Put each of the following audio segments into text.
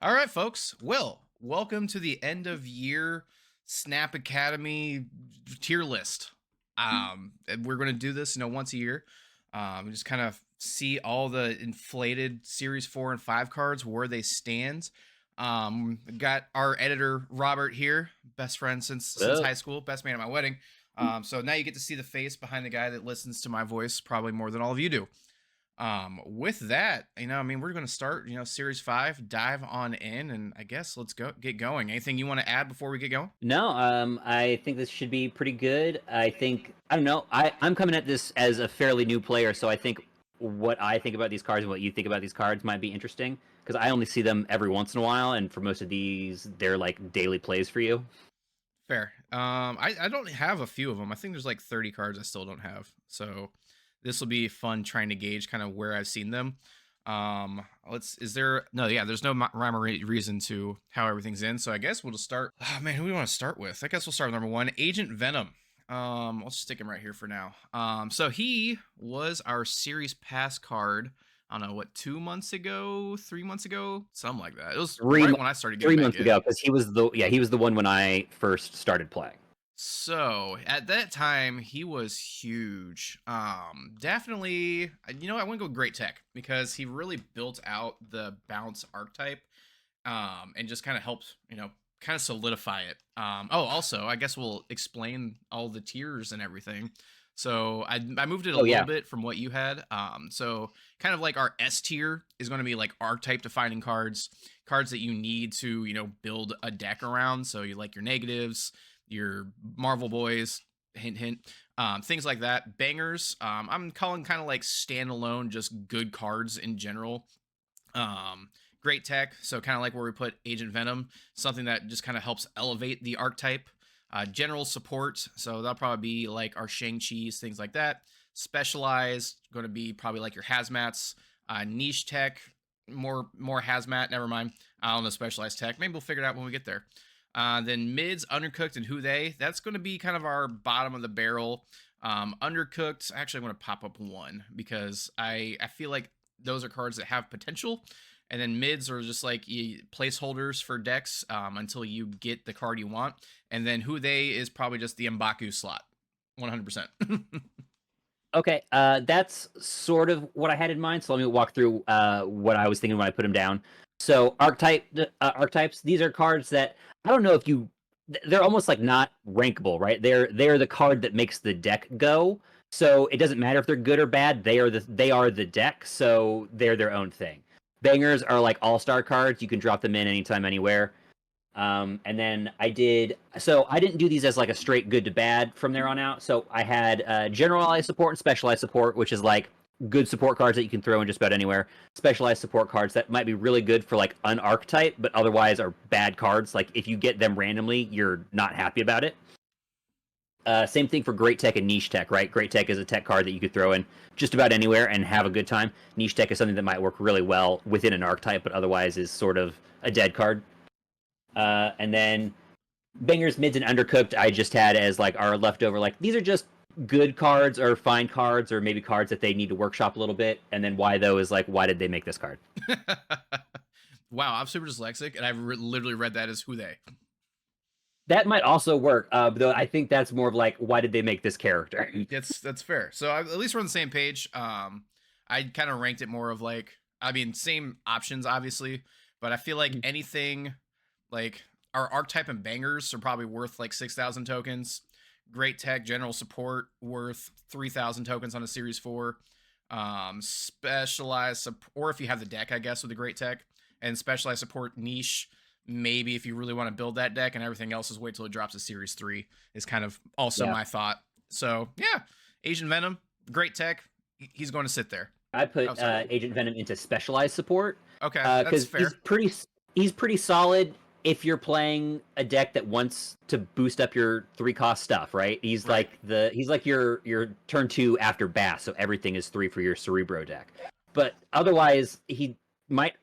All right, folks. Well, welcome to the end of year Snap Academy tier list. And we're going to do this, once a year. Just kind of see all the inflated Series 4 and 5 cards, where they stand. Got our editor, Robert, here, best friend since Well, high school, best man at my wedding. So now you get to see the face behind the guy that listens to my voice probably more than all of you do. With that, we're going to start, series 5, dive on in, and I guess let's get going. Anything you want to add before we get going? no, I think this should be pretty good. I don't know. I'm coming at this as a fairly new player, so I think what I think about these cards and what you think about these cards might be interesting because I only see them every once in a while, and for most of these, they're like daily plays for you. Fair. I don't have a few of them. I think there's like 30 cards I still don't have. So this will be fun trying to gauge kind of where I've seen them. Is there, no, yeah, there's no rhyme or reason to how everything's in. So I guess we'll just start. Oh man, who do we want to start with? I guess we'll start with number 1, Agent Venom. Let's stick him right here for now. So he was our series pass card. I don't know what, 2 months ago, 3 months ago, something like that. It was Three right mo- when I started getting three back months in. ago because he was the one when I first started playing. So at that time, he was huge. Definitely, I wouldn't go great tech because he really built out the bounce archetype, and just kind of helped, kind of solidify it. Also, I guess we'll explain all the tiers and everything. So I moved it a Oh little yeah. bit from what you had. So kind of like our S tier is going to be like archetype defining cards, cards that you need to, build a deck around. So you like your negatives, your Marvel Boys, hint hint, things like that. Bangers, I'm calling kind of like standalone, just good cards in general. Great tech, so kind of like where we put Agent Venom, something that just kind of helps elevate the archetype. General support, so that'll probably be like our Shang-Chi's, things like that. Specialized, going to be probably like your hazmats. Niche tech, more hazmat, never mind. I don't know, specialized tech, maybe we'll figure it out when we get there. Then mids, undercooked, and who they. That's going to be kind of our bottom of the barrel. Undercooked, actually, I'm going to pop up one because I feel like those are cards that have potential. And then mids are just like placeholders for decks, until you get the card you want. And then who they is probably just the Mbaku slot, 100%. Okay, that's sort of what I had in mind. So let me walk through what I was thinking when I put them down. So archetypes. These are cards that I don't know if you. They're almost like not rankable, right? They're the card that makes the deck go. So it doesn't matter if they're good or bad. They are the deck. So they're their own thing. Bangers are like all-star cards. You can drop them in anytime, anywhere. And then I didn't do these as like a straight good to bad from there on out. So I had generalized support and specialized support, which is like good support cards that you can throw in just about anywhere. Specialized support cards that might be really good for like an archetype, but otherwise are bad cards. Like if you get them randomly, you're not happy about it. Same thing for great tech and niche tech, right? Great tech is a tech card that you could throw in just about anywhere and have a good time. Niche tech is something that might work really well within an archetype, but otherwise is sort of a dead card. And then bangers, mids, and undercooked, I just had as like our leftover. Like these are just good cards or fine cards or maybe cards that they need to workshop a little bit. And then why though is like why did they make this card? Wow, I'm super dyslexic, and I've literally read that as who they. That might also work, though I think that's more of like why did they make this character? That's fair. So at least we're on the same page. I kind of ranked it more of like, same options obviously, but I feel like anything like our archetype and bangers are probably worth like 6,000 tokens. Great tech, general support worth 3,000 tokens on a series 4. Specialized or if you have the deck, I guess, with the great tech, and specialized support niche. Maybe if you really want to build that deck, and everything else is wait till it drops a series 3 is kind of also Yeah, my thought. So yeah, Asian Venom, great tech. He's going to sit there. I Oh, put sorry. Agent Venom into specialized support Okay, that's because fair. he's pretty solid if you're playing a deck that wants to boost up your 3 cost stuff, right? Right. He's like your turn 2 after Bass, so everything is 3 for your Cerebro deck. But otherwise, he might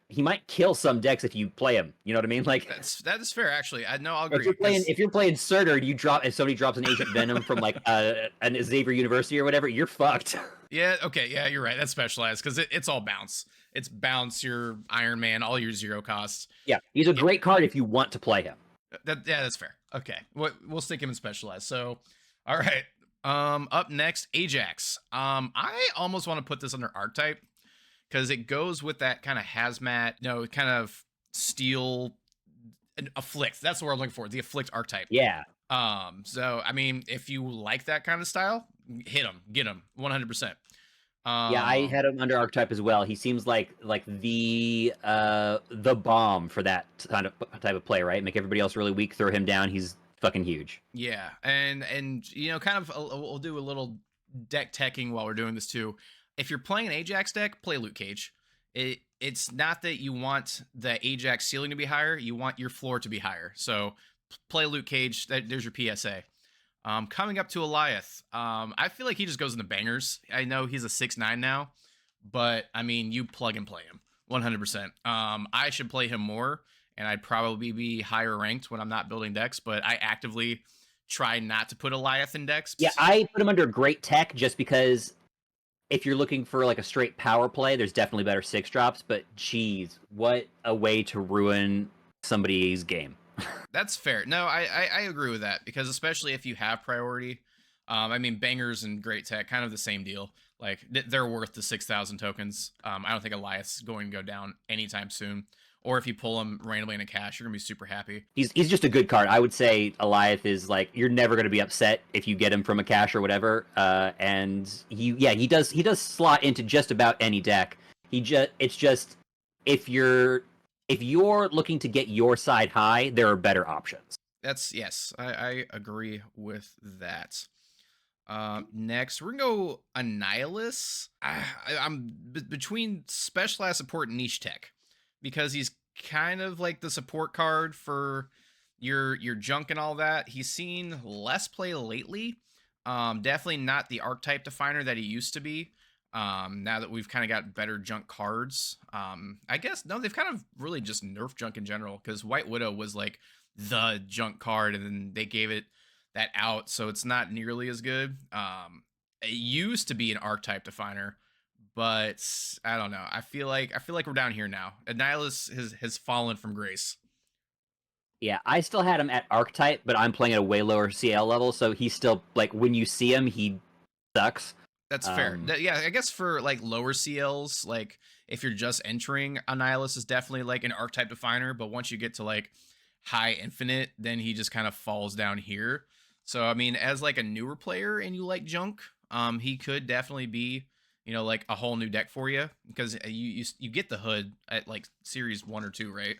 kill some decks if you play him. You know what I mean? Like That is fair actually. I know I'll agree because if you're playing Surtur, if somebody drops an Agent Venom from like an Xavier University or whatever, you're fucked. yeah, okay, yeah, you're right. That's specialized because it's all bounce. It's bounce your Iron Man, all your zero costs. Yeah, he's a Yeah. great card if you want to play him. Yeah, that's fair. Okay, we'll stick him in specialized. So, all right. Up next, Ajax. I almost want to put this under archetype because it goes with that kind of hazmat, kind of steel afflict. That's the word I'm looking for. The afflict archetype. Yeah. So I mean, if you like that kind of style, hit him, get him, 100%. Yeah, I had him under archetype as well. He seems like the bomb for that kind of type of play, right? Make everybody else really weak, throw him down. He's fucking huge. Yeah, and kind of we'll do a little deck teching while we're doing this too. If you're playing an Ajax deck, play Luke Cage. It's not that you want the Ajax ceiling to be higher; you want your floor to be higher. So play Luke Cage. There's your PSA. Coming up to Alioth, I feel like he just goes in the bangers. I know he's a 6'9" now, but I mean, you plug and play him 100%. I should play him more, and I'd probably be higher ranked when I'm not building decks, but I actively try not to put Alioth in decks. Yeah, I put him under great tech just because if you're looking for like a straight power play, there's definitely better 6-drops, but geez, what a way to ruin somebody's game. That's fair. No, I agree with that because especially if you have priority, I mean bangers and great tech, kind of the same deal. Like they're worth the 6,000 tokens. I don't think Alioth is going to go down anytime soon. Or if you pull him randomly in a cash, you're gonna be super happy. He's just a good card. I would say Alioth is like you're never gonna be upset if you get him from a cash or whatever. And he does slot into just about any deck. It's just if you're looking to get your side high, there are better options. Yes, I agree with that. Next, we're gonna go Annihilus. I'm between specialized support and niche tech because he's kind of like the support card for your junk and all that. He's seen less play lately. Definitely not the archetype definer that he used to be. Now that we've kind of got better junk cards, I guess no, they've kind of really just nerfed junk in general because White Widow was like the junk card, and then they gave it that out, so it's not nearly as good. It used to be an archetype definer, but I don't know. I feel like we're down here now. Annihilus has fallen from grace. Yeah, I still had him at archetype, but I'm playing at a way lower CL level, so he's still like when you see him, he sucks. That's fair. Yeah, I guess for like lower CLs, like if you're just entering, Annihilus is definitely like an archetype definer, but once you get to like high infinite, then he just kind of falls down here. So I mean, as like a newer player and you like junk, he could definitely be, like a whole new deck for you because you get the hood at like series 1 or 2, right?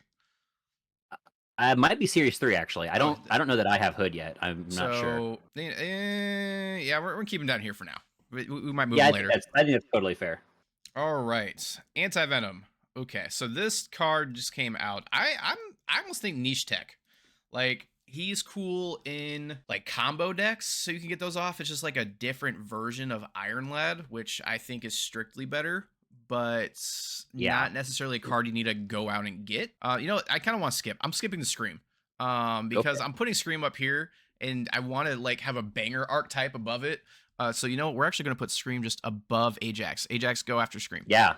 Might be series 3 actually. I don't know that I have hood yet. I'm not sure. Yeah, we're keeping down here for now. We might move Yeah, later. I think that's totally fair. All right, Anti-Venom. Okay, so this card just came out. I almost think niche tech, like he's cool in like combo decks, so you can get those off. It's just like a different version of Iron Lad, which I think is strictly better, but not necessarily a card you need to go out and get. I kind of want to skip. I'm skipping the Scream, because I'm putting Scream up here, and I want to like have a banger archetype above it. So we're actually gonna put Scream just above Ajax. Ajax, go after Scream. Yeah,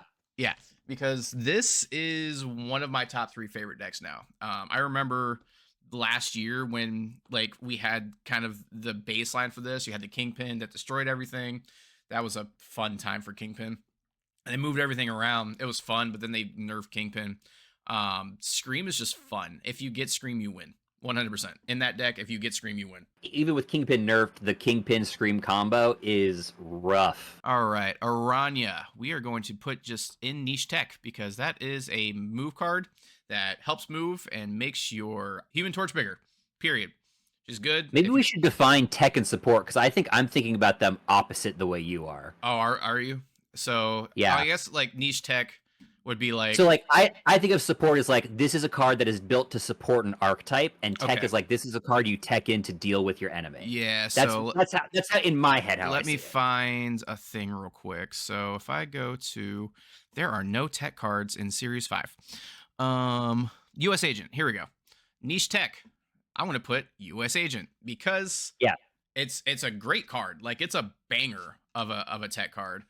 because this is one of my top 3 favorite decks now. I remember last year when like we had kind of the baseline for this. You had the Kingpin that destroyed everything. That was a fun time for Kingpin. And they moved everything around. It was fun, but then they nerfed Kingpin. Scream is just fun. If you get Scream, you win. 100%. In that deck, if you get Scream, you win. Even with Kingpin nerfed, the Kingpin Scream combo is rough. All right, Aranya. We are going to put just in niche tech because that is a move card that helps move and makes your Human Torch bigger. Period. Which is good. Maybe we should define tech and support because I think I'm thinking about them opposite the way you are. Oh, are you? So yeah, I guess like niche tech would be like, so like I think of support as like this is a card that is built to support an archetype, and tech is like this is a card you tech in to deal with your enemy. Yeah, that's how in my head. Let me find a thing real quick. So if I go to, there are no tech cards in Series 5. U.S. Agent. Here we go. Niche tech. I want to put U.S. Agent because it's a great card. Like it's a banger of a tech card.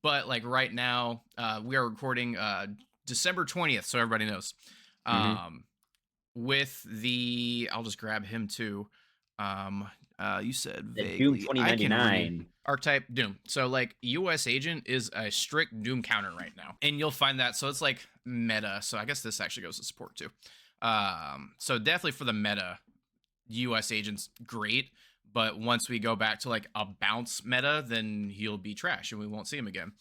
But like right now, we are recording December 20th, so everybody knows. Hmm. Um, with the, I'll just grab him too. Um, you said The Doom vaguely. I can read 2099. archetype Doom. So like US Agent is a strict Doom counter right now, and you'll find that. So it's like meta. So I guess this actually goes to support too. So definitely for the meta, US Agent's great. But once we go back to like a bounce meta, then he'll be trash and we won't see him again.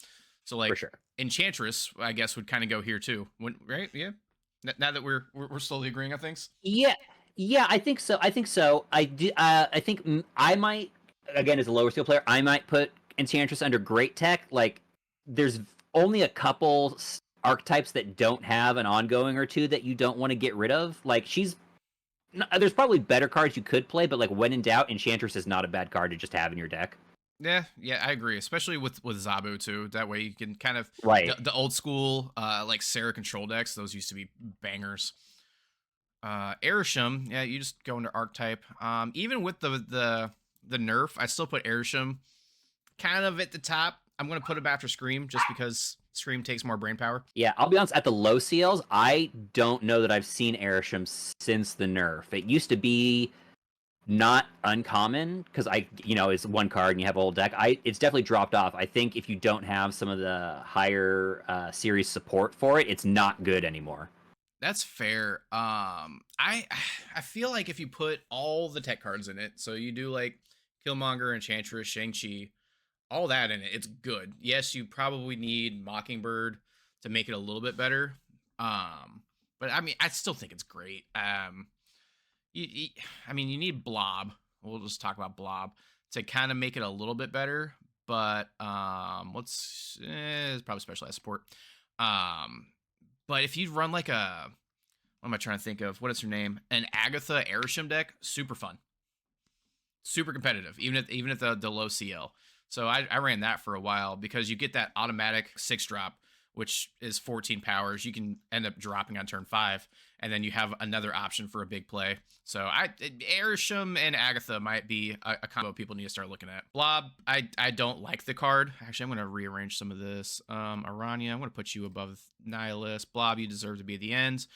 So For like sure. Enchantress, I guess, would kind of go here too. Right? Yeah. Now that we're slowly agreeing on things. Yeah, yeah, I think so. I think so. I do. I think I might, again, as a lower skill player, I might put Enchantress under Great Tech. Like, there's only a couple archetypes that don't have an ongoing or two that you don't want to get rid of. Like, there's probably better cards you could play, but like when in doubt, Enchantress is not a bad card to just have in your deck. Yeah, I agree. Especially with Zabu too. That way you can kind of Right. the old school like Sarah control decks. Those used to be bangers. Airsham, yeah, you just go into archetype. Even with the nerf, I still put Airsham kind of at the top. I'm gonna put him after Scream just because Scream takes more brain power. Yeah, I'll be honest. At the low CLs, I don't know that I've seen Airsham since the nerf. It used to be not uncommon because it's one card and you have a whole deck. It's definitely dropped off. I think if you don't have some of the higher series support for it, it's not good anymore. That's fair. I feel like if you put all the tech cards in it, so you do like Killmonger, Enchantress, Shang-Chi, all that in it, it's good. Yes, you probably need Mockingbird to make it a little bit better. But I mean, I still think it's great. You I mean, you need Blob. We'll just talk about Blob to kind of make it a little bit better. But it's probably specialized support. Um, but if you run like what am I trying to think of? What is her name? An Agatha Airsham deck, super fun, super competitive, even at the low CL. So I ran that for a while because you get that automatic 6-drop, which is 14 powers. You can end up dropping on turn 5, and then you have another option for a big play. So Airsham and Agatha might be a combo people need to start looking at. Blob, I don't like the card. Actually, I'm gonna rearrange some of this. Aranya, I'm gonna put you above Nihilist. Blob, you deserve to be at the end.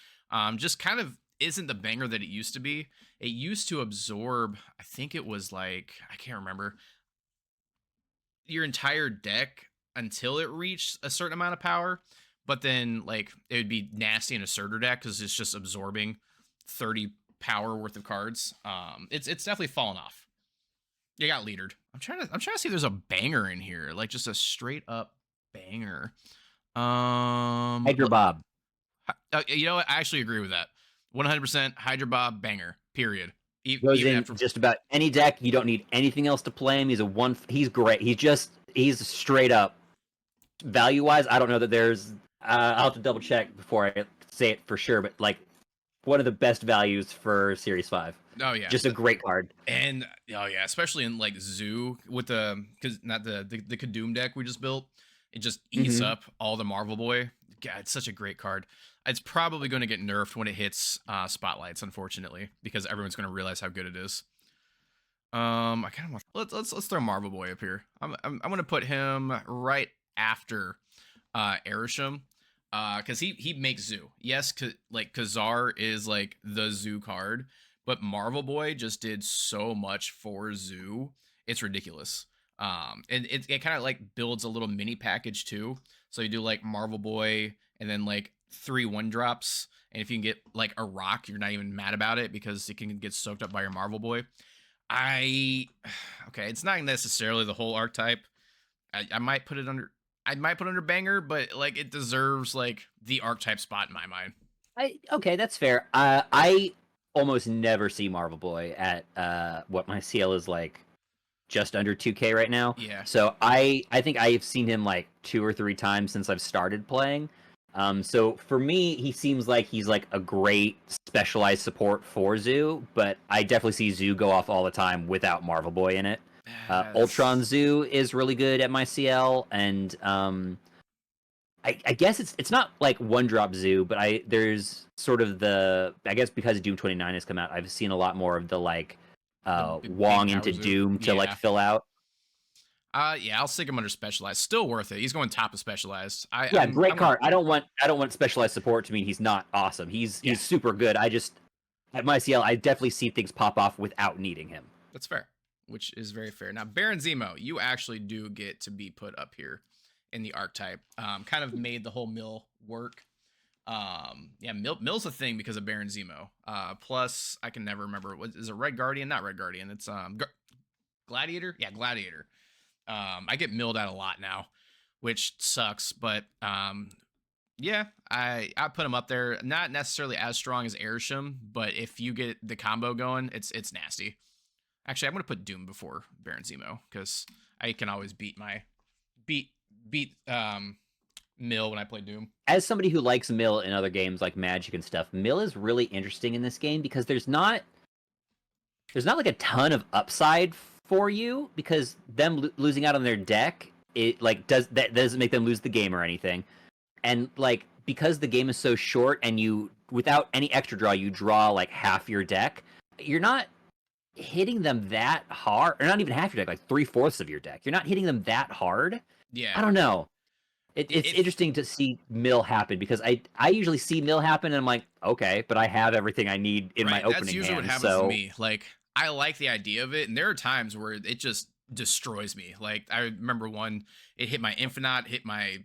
Just kind of isn't the banger that it used to be. It used to absorb, I think it was like, I can't remember, your entire deck until it reached a certain amount of power, but then like it would be nasty in a Surtur deck because it's just absorbing 30 power worth of cards. It's definitely fallen off. You got leadered. I'm trying to see if there's a banger in here, like just a straight up banger. Hydra Bob. You know what? I actually agree with that. 100% Hydra Bob banger. Period. Goes Even in after just about any deck. You don't need anything else to play him. He's great. He's straight up value wise. I don't know that there's. I'll have to double check before I say it for sure. But like one of the best values for Series 5. Oh yeah, just a great card. And oh yeah, especially in like Zoo with because not the Kadoom deck we just built. It just eats up all the Marvel Boy. God, it's such a great card. It's probably going to get nerfed when it hits spotlights, unfortunately, because everyone's going to realize how good it is. I kind of want let's throw Marvel Boy up here. I'm going to put him right after Airsham, because he makes Zoo. Yes, like Kazar is like the Zoo card, but Marvel Boy just did so much for Zoo. It's ridiculous. And it kind of like builds a little mini package too. So you do like Marvel Boy and then like 3 1-drops. And if you can get like a rock, you're not even mad about it because it can get soaked up by your Marvel Boy. Okay, it's not necessarily the whole archetype. I might put it under banger, but like it deserves like the archetype spot in my mind. Okay, that's fair. I almost never see Marvel Boy at what my CL is like just under 2K right now. Yeah. So I think I've seen him like 2 or 3 times since I've started playing. So for me, he seems like he's like a great specialized support for Zoo, but I definitely see Zoo go off all the time without Marvel Boy in it. Ultron Zoo is really good at my CL, and I guess it's not like 1-drop Zoo, but there's sort of I guess because Doom 29 has come out, I've seen a lot more of the like Wong into Doom to like fill out. Yeah, I'll stick him under specialized. Still worth it. He's going top of specialized. Yeah, great I'm card. I don't want specialized support to mean he's not awesome. He's super good. I just at my CL, I definitely see things pop off without needing him. That's fair, which is very fair. Now, Baron Zemo, you actually do get to be put up here in the archetype. Kind of made the whole mill work. Yeah, mill's a thing because of Baron Zemo. Plus, I can never remember. What is it? Red Guardian? Not Red Guardian. It's Gladiator. Yeah, Gladiator. I get milled out a lot now, which sucks. But yeah, I put him up there. Not necessarily as strong as Airsham, but if you get the combo going, it's nasty. Actually, I'm gonna put Doom before Baron Zemo because I can always beat Mill when I play Doom. As somebody who likes Mill in other games like Magic and stuff, Mill is really interesting in this game because there's not like a ton of upside for you because them losing out on their deck, it like doesn't make them lose the game or anything. And like because the game is so short and you without any extra draw, you draw like half your deck, you're not hitting them that hard, or not even half your deck, like 3/4 of your deck. You're not hitting them that hard. Yeah. I don't know. It's interesting to see Mill happen because I usually see Mill happen and I'm like, okay, but I have everything I need in my opening That's usually hand, what happens to me. Like I like the idea of it, and there are times where it just destroys me. Like I remember one, it hit my Infinite, hit my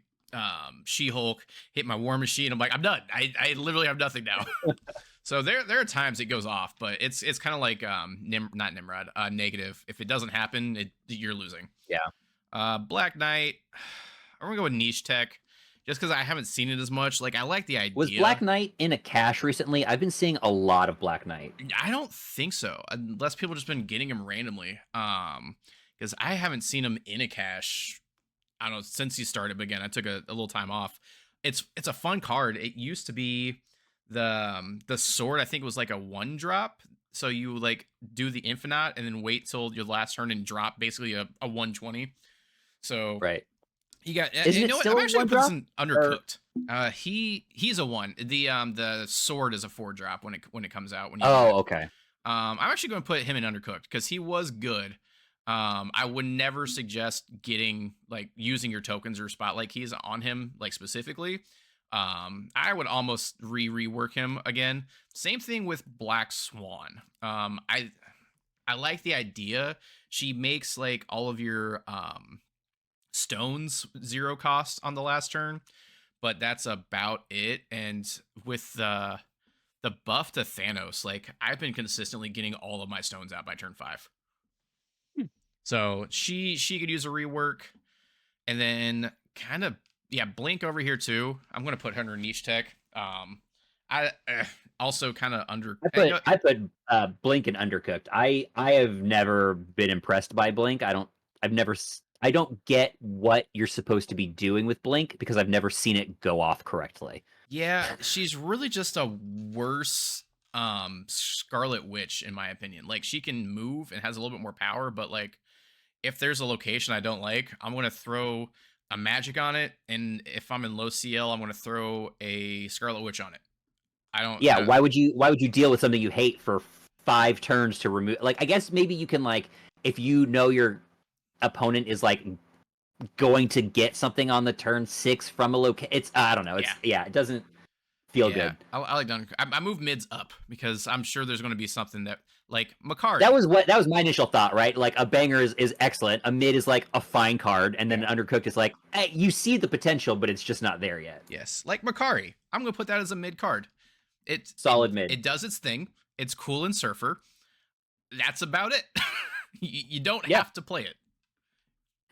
She-Hulk, hit my War Machine. I'm like, I'm done. I literally have nothing now. So there are times it goes off, but it's kind of like not Nimrod, negative. If it doesn't happen, you're losing. Yeah. Black Knight, I'm gonna go with Niche Tech, just because I haven't seen it as much. Like I like the idea. Was Black Knight in a cache recently? I've been seeing a lot of Black Knight. I don't think so, unless people just been getting him randomly. Because I haven't seen him in a cache. I don't know since he started. But again, I took a little time off. It's a fun card. It used to be the sword. I think it was like a 1-drop. So you like do the Infinite and then wait till your last turn and drop basically a 120. So right. You got. Isn't you know it what? still I'm actually a 1-drop? putting Undercooked. He's a 1. The sword is a 4-drop when it comes out. When you okay. I'm actually going to put him in Undercooked because he was good. I would never suggest getting like using your tokens or spotlight keys on him like specifically. I would almost rework him again. Same thing with Black Swan. I like the idea. She makes like all of your stones 0 cost on the last turn, but that's about it. And with the buff to Thanos, like I've been consistently getting all of my stones out by turn 5. So she could use a rework. And then kind of Blink over here too. I'm gonna put her under Niche Tech. I also kind of under. I put Blink and Undercooked. I have never been impressed by Blink. I don't get what you're supposed to be doing with Blink because I've never seen it go off correctly. Yeah, she's really just a worse Scarlet Witch in my opinion. Like she can move and has a little bit more power, but like if there's a location I don't like, I'm going to throw a magic on it, and if I'm in low CL, I'm going to throw a Scarlet Witch on it. I don't. Yeah, why would you deal with something you hate for 5 turns to remove? Like I guess maybe you can like if you know your opponent is like going to get something on the turn 6 from a location. It's I don't know. It's it doesn't feel good. I like done. I move mids up because I'm sure there's going to be something that like Makari. That was my initial thought, right? Like a banger is excellent. A mid is like a fine card, and then Undercooked is like hey, you see the potential, but it's just not there yet. Yes, like Makari. I'm going to put that as a mid card. It's solid mid. It does its thing. It's cool in Surfer. That's about it. You don't have to play it.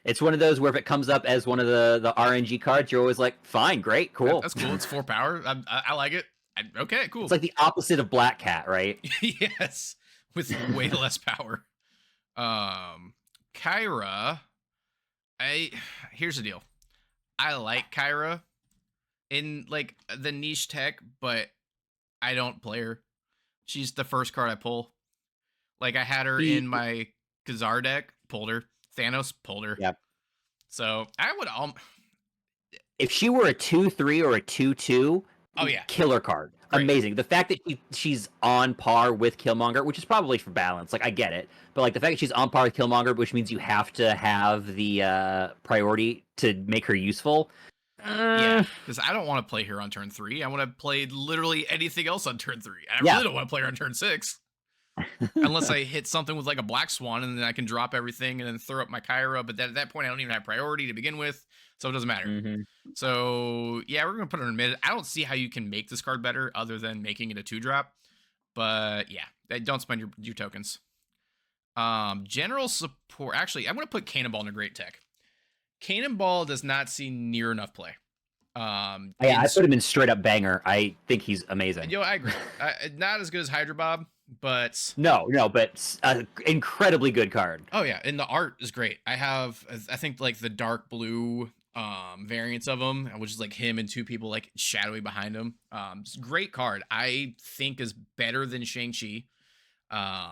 It's one of those where if it comes up as one of the RNG cards, you're always like, fine, great, cool. That's cool. It's 4 power. I like it. Okay, cool. It's like the opposite of Black Cat, right? Yes, with way less power. Kyra. Here's the deal. I like Kyra in like the Niche Tech, but I don't play her. She's the first card I pull. Like I had her in my Khazar deck, pulled her. Thanos pulled her. Yep. So I would if she were a 2/3 or a 2/2, oh yeah, killer card. Great. amazing. The fact that she's on par with Killmonger, which is probably for balance, like I get it, but like the fact that she's on par with Killmonger, which means you have to have the priority to make her useful. Yeah, Uh, because I don't want to play her on turn 3. I want to play literally anything else on turn 3. I yeah, really don't want to play her on turn 6. Unless I hit something with like a Black Swan and then I can drop everything and then throw up my Kyra. But at that point, I don't even have priority to begin with. So it doesn't matter. hmm So yeah, we're going to put her in mid. I don't see how you can make this card better other than making it a 2-drop. But yeah, don't spend your tokens. General support. Actually, I'm going to put Cannonball in a great tech. Cannonball does not see near enough play. Yeah, I put him in straight up banger. I think he's amazing. I agree. Not as good as Hydra Bob, but No, but incredibly good card. oh yeah, and the art is great. I think like the dark blue variants of him, which is like him and 2 people like shadowy behind him. It's a great card. I think is better than Shang-Chi.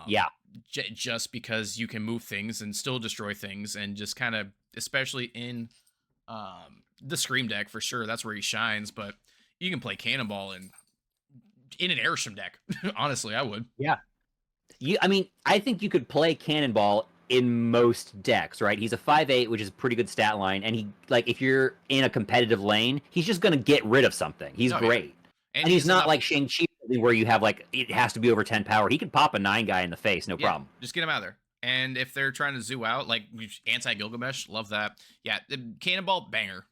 Yeah, Just because you can move things and still destroy things, and just kind of, especially in the Scream deck for sure, that's where he shines. But you can play Cannonball in an Airsham deck. Honestly, I would. yeah. I think you could play Cannonball in most decks, right? He's a 5/8, which is a pretty good stat line, and he like if you're in a competitive lane, he's just gonna get rid of something. He's Oh yeah, great, and he's not like Shang-Chi where you have like it has to be over 10 power. He could pop a 9 guy in the face, no yeah, problem. just get him out of there. And if they're trying to zoo out, like anti-Gilgamesh, love that. Yeah, Cannonball, banger.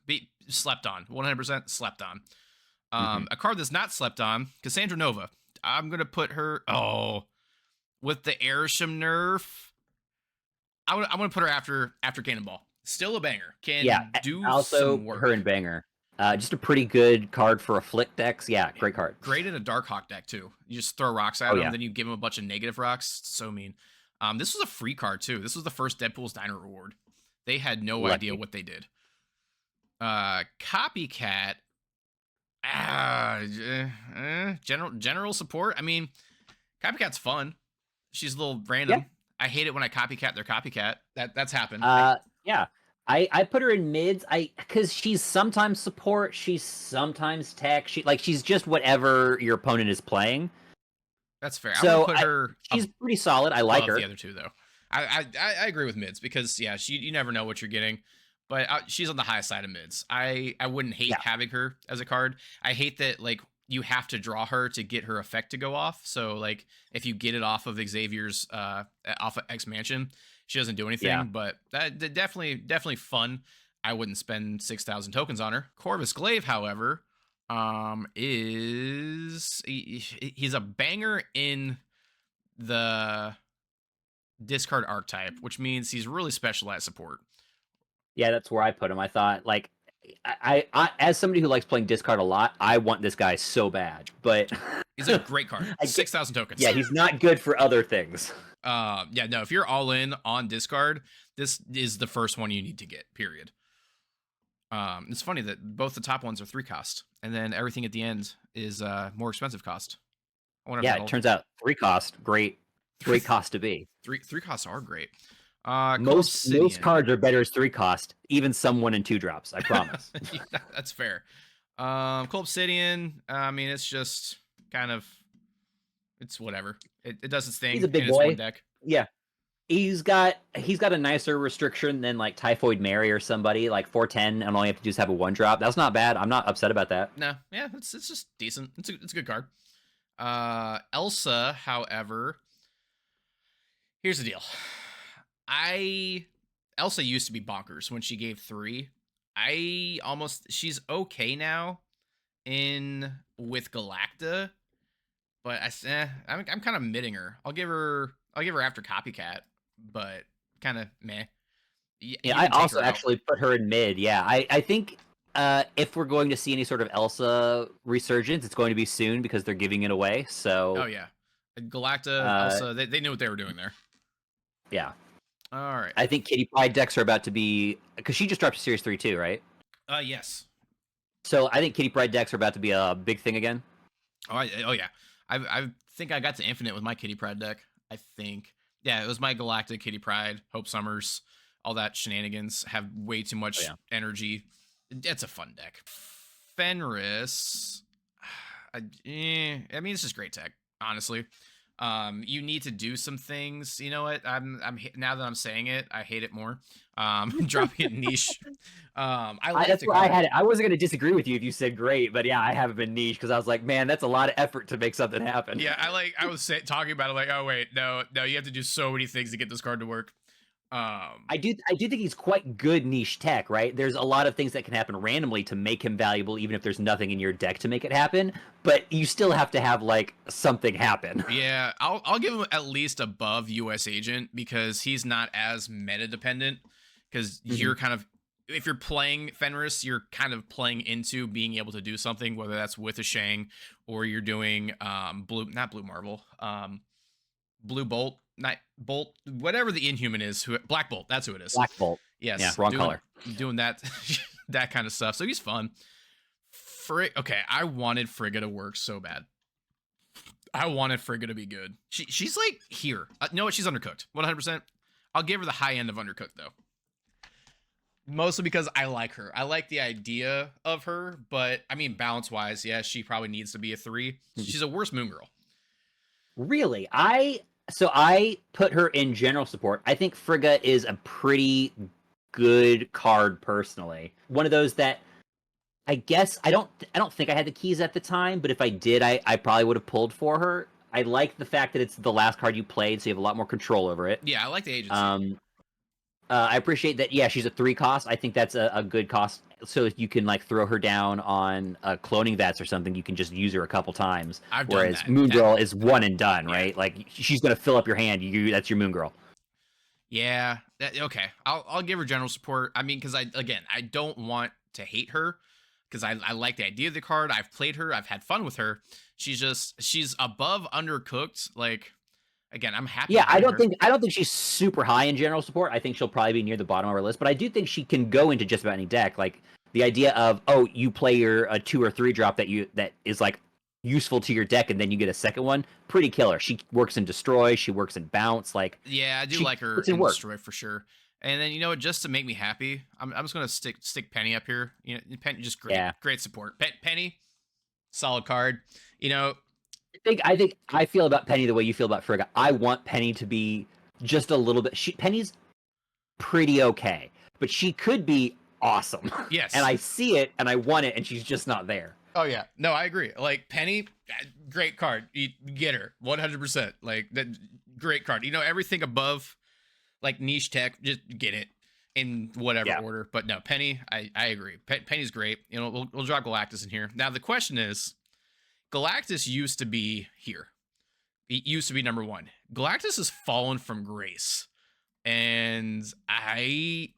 Slept on. 100% slept on. A card that's not slept on, Cassandra Nova. I'm going to put her, with the Airsham nerf, I'm going to put her after Cannonball. Still a banger. Can do also some work. her and banger. Just a pretty good card for a flick decks. Yeah, great card. Great in a Darkhawk deck, too. You just throw rocks at him, then you give him a bunch of negative rocks. It's so mean. This was a free card, too. This was the first Deadpool's Diner reward. They had no idea what they did. Copycat. General support. I mean, Copycat's fun. She's a little random. Yeah. I hate it when I copycat their copycat. That's happened. Yeah. I put her in mids. Because she's sometimes support, she's sometimes tech. She's just whatever your opponent is playing. That's fair. So I would put her. She's pretty solid. I like her. The other 2 though. I agree with mids because yeah, you never know what you're getting, but she's on the high side of mids. I wouldn't hate having her as a card. I hate that like you have to draw her to get her effect to go off. So like if you get it off of Xavier's off of X Mansion, she doesn't do anything. Yeah. But that definitely fun. I wouldn't spend 6,000 tokens on her. Corvus Glaive, however, he's a banger in the discard archetype, which means he's really specialized support. Yeah, that's where I put him. I thought like I as somebody who likes playing discard a lot, I want this guy so bad, but he's a great card. 6,000 tokens. Yeah, he's not good for other things. Yeah, no, if you're all in on discard, this is the first one you need to get, period. It's funny that both the top ones are 3 cost, and then everything at the end is more expensive cost. Yeah, it turns out 3 cost, great cost to be. 3 costs are great. Most cards are better as 3 cost, even some 1 and 2 drops, I promise. Yeah, that's fair. Cold Obsidian, I mean, it's just kind of, it's whatever. It does its thing. He's a big boy. Deck. Yeah. He's got a nicer restriction than like Typhoid Mary or somebody, like 410, and all you have to do is have a 1-drop. That's not bad. I'm not upset about that. No, yeah, it's just decent. It's a good card. Elsa, however, here's the deal. Elsa used to be bonkers when she gave 3. She's okay now with Galacta, but I'm kind of midding her. I'll give her after Copycat, but kind of meh. Yeah, I also actually put her in mid. Yeah, I think if we're going to see any sort of Elsa resurgence, it's going to be soon because they're giving it away. So. Oh yeah, Galacta, Elsa, they knew what they were doing there. Yeah. All right. I think Kitty Pryde decks are about to be because she just dropped Series 3 too, right? Yes. So I think Kitty Pryde decks are about to be a big thing again. Oh yeah. I think I got to Infinite with my Kitty Pryde deck. I think. Yeah, it was my Galactic, Kitty Pryde, Hope Summers, all that shenanigans have way too much energy. It's a fun deck. Fenris. I mean, it's just great tech, honestly. You need to do some things. You know what? Now that I'm saying it, I hate it more. Dropping it niche. I like That's the where I card. had it. I wasn't going to disagree with you if you said great, but yeah, I haven't been niche because I was like, man, that's a lot of effort to make something happen. Yeah, I was talking about it like, oh wait, no, no, you have to do so many things to get this card to work. I do think he's quite good niche tech, right? There's a lot of things that can happen randomly to make him valuable, even if there's nothing in your deck to make it happen. But you still have to have like something happen. Yeah, I'll give him at least above U.S. Agent because he's not as meta dependent. Because Mhm. you're kind of, if you're playing Fenris, you're kind of playing into being able to do something, whether that's with a Shang or you're doing not Blue Marvel, Blue Bolt, Night Bolt, whatever the Inhuman is, Black Bolt, that's who it is. Black Bolt. Yeah, Yes, wrong doing color. doing that that kind of stuff. So he's fun. Okay, I wanted Frigga to work so bad. I wanted Frigga to be good. She's like here. You know what? She's undercooked. 100%. I'll give her the high end of undercooked though. Mostly because I like her. I like the idea of her, but I mean balance wise, yeah, she probably needs to be a 3. Mhm. She's a worse Moon Girl. Really, I put her in general support. I think Frigga is a pretty good card personally. One of those that I guess I don't think I had the keys at the time, but if I did, I probably would have pulled for her. I like the fact that it's the last card you played, so you have a lot more control over it. Yeah, I like the agency. I appreciate that. Yeah, she's a 3 cost. I think that's a good cost. So if you can like throw her down on cloning vets or something, you can just use her a couple times. I've done Whereas that. Moon Girl is one and done, Yeah. right? Like she's gonna fill up your hand. That's your Moon Girl. Yeah, okay. I'll give her general support. I mean, because I don't want to hate her because I like the idea of the card. I've played her. I've had fun with her. She's above undercooked. Like again, I'm happy. Yeah, I having her. don't think she's super high in general support. I think she'll probably be near the bottom of our list, but I do think she can go into just about any deck. Like the idea of you play your a 2 or 3 drop that is like useful to your deck, and then you get a second one. Pretty killer. She works in destroy. She works in bounce. Like Yeah, I do she like her puts in in work. destroy for sure. And then you know what? Just to make me happy, I'm just gonna stick Penny up here. You know, Penny just great, Yeah. great support. Penny, solid card. You know, I think I feel about Penny the way you feel about Frigga. I want Penny to be just a little bit. Penny's pretty okay, but she could be awesome. yes. And I see it, and I want it, and she's just not there. Oh yeah, no, I agree. Like Penny, great card. You get her 100%. Like that, great card. You know everything above, like niche tech, just get it in whatever Yeah. order. But no, Penny, I agree. Penny's great. You know, we'll drop Galactus in here. Now the question is, Galactus used to be here. It used to be number 1. Galactus has fallen from grace, and I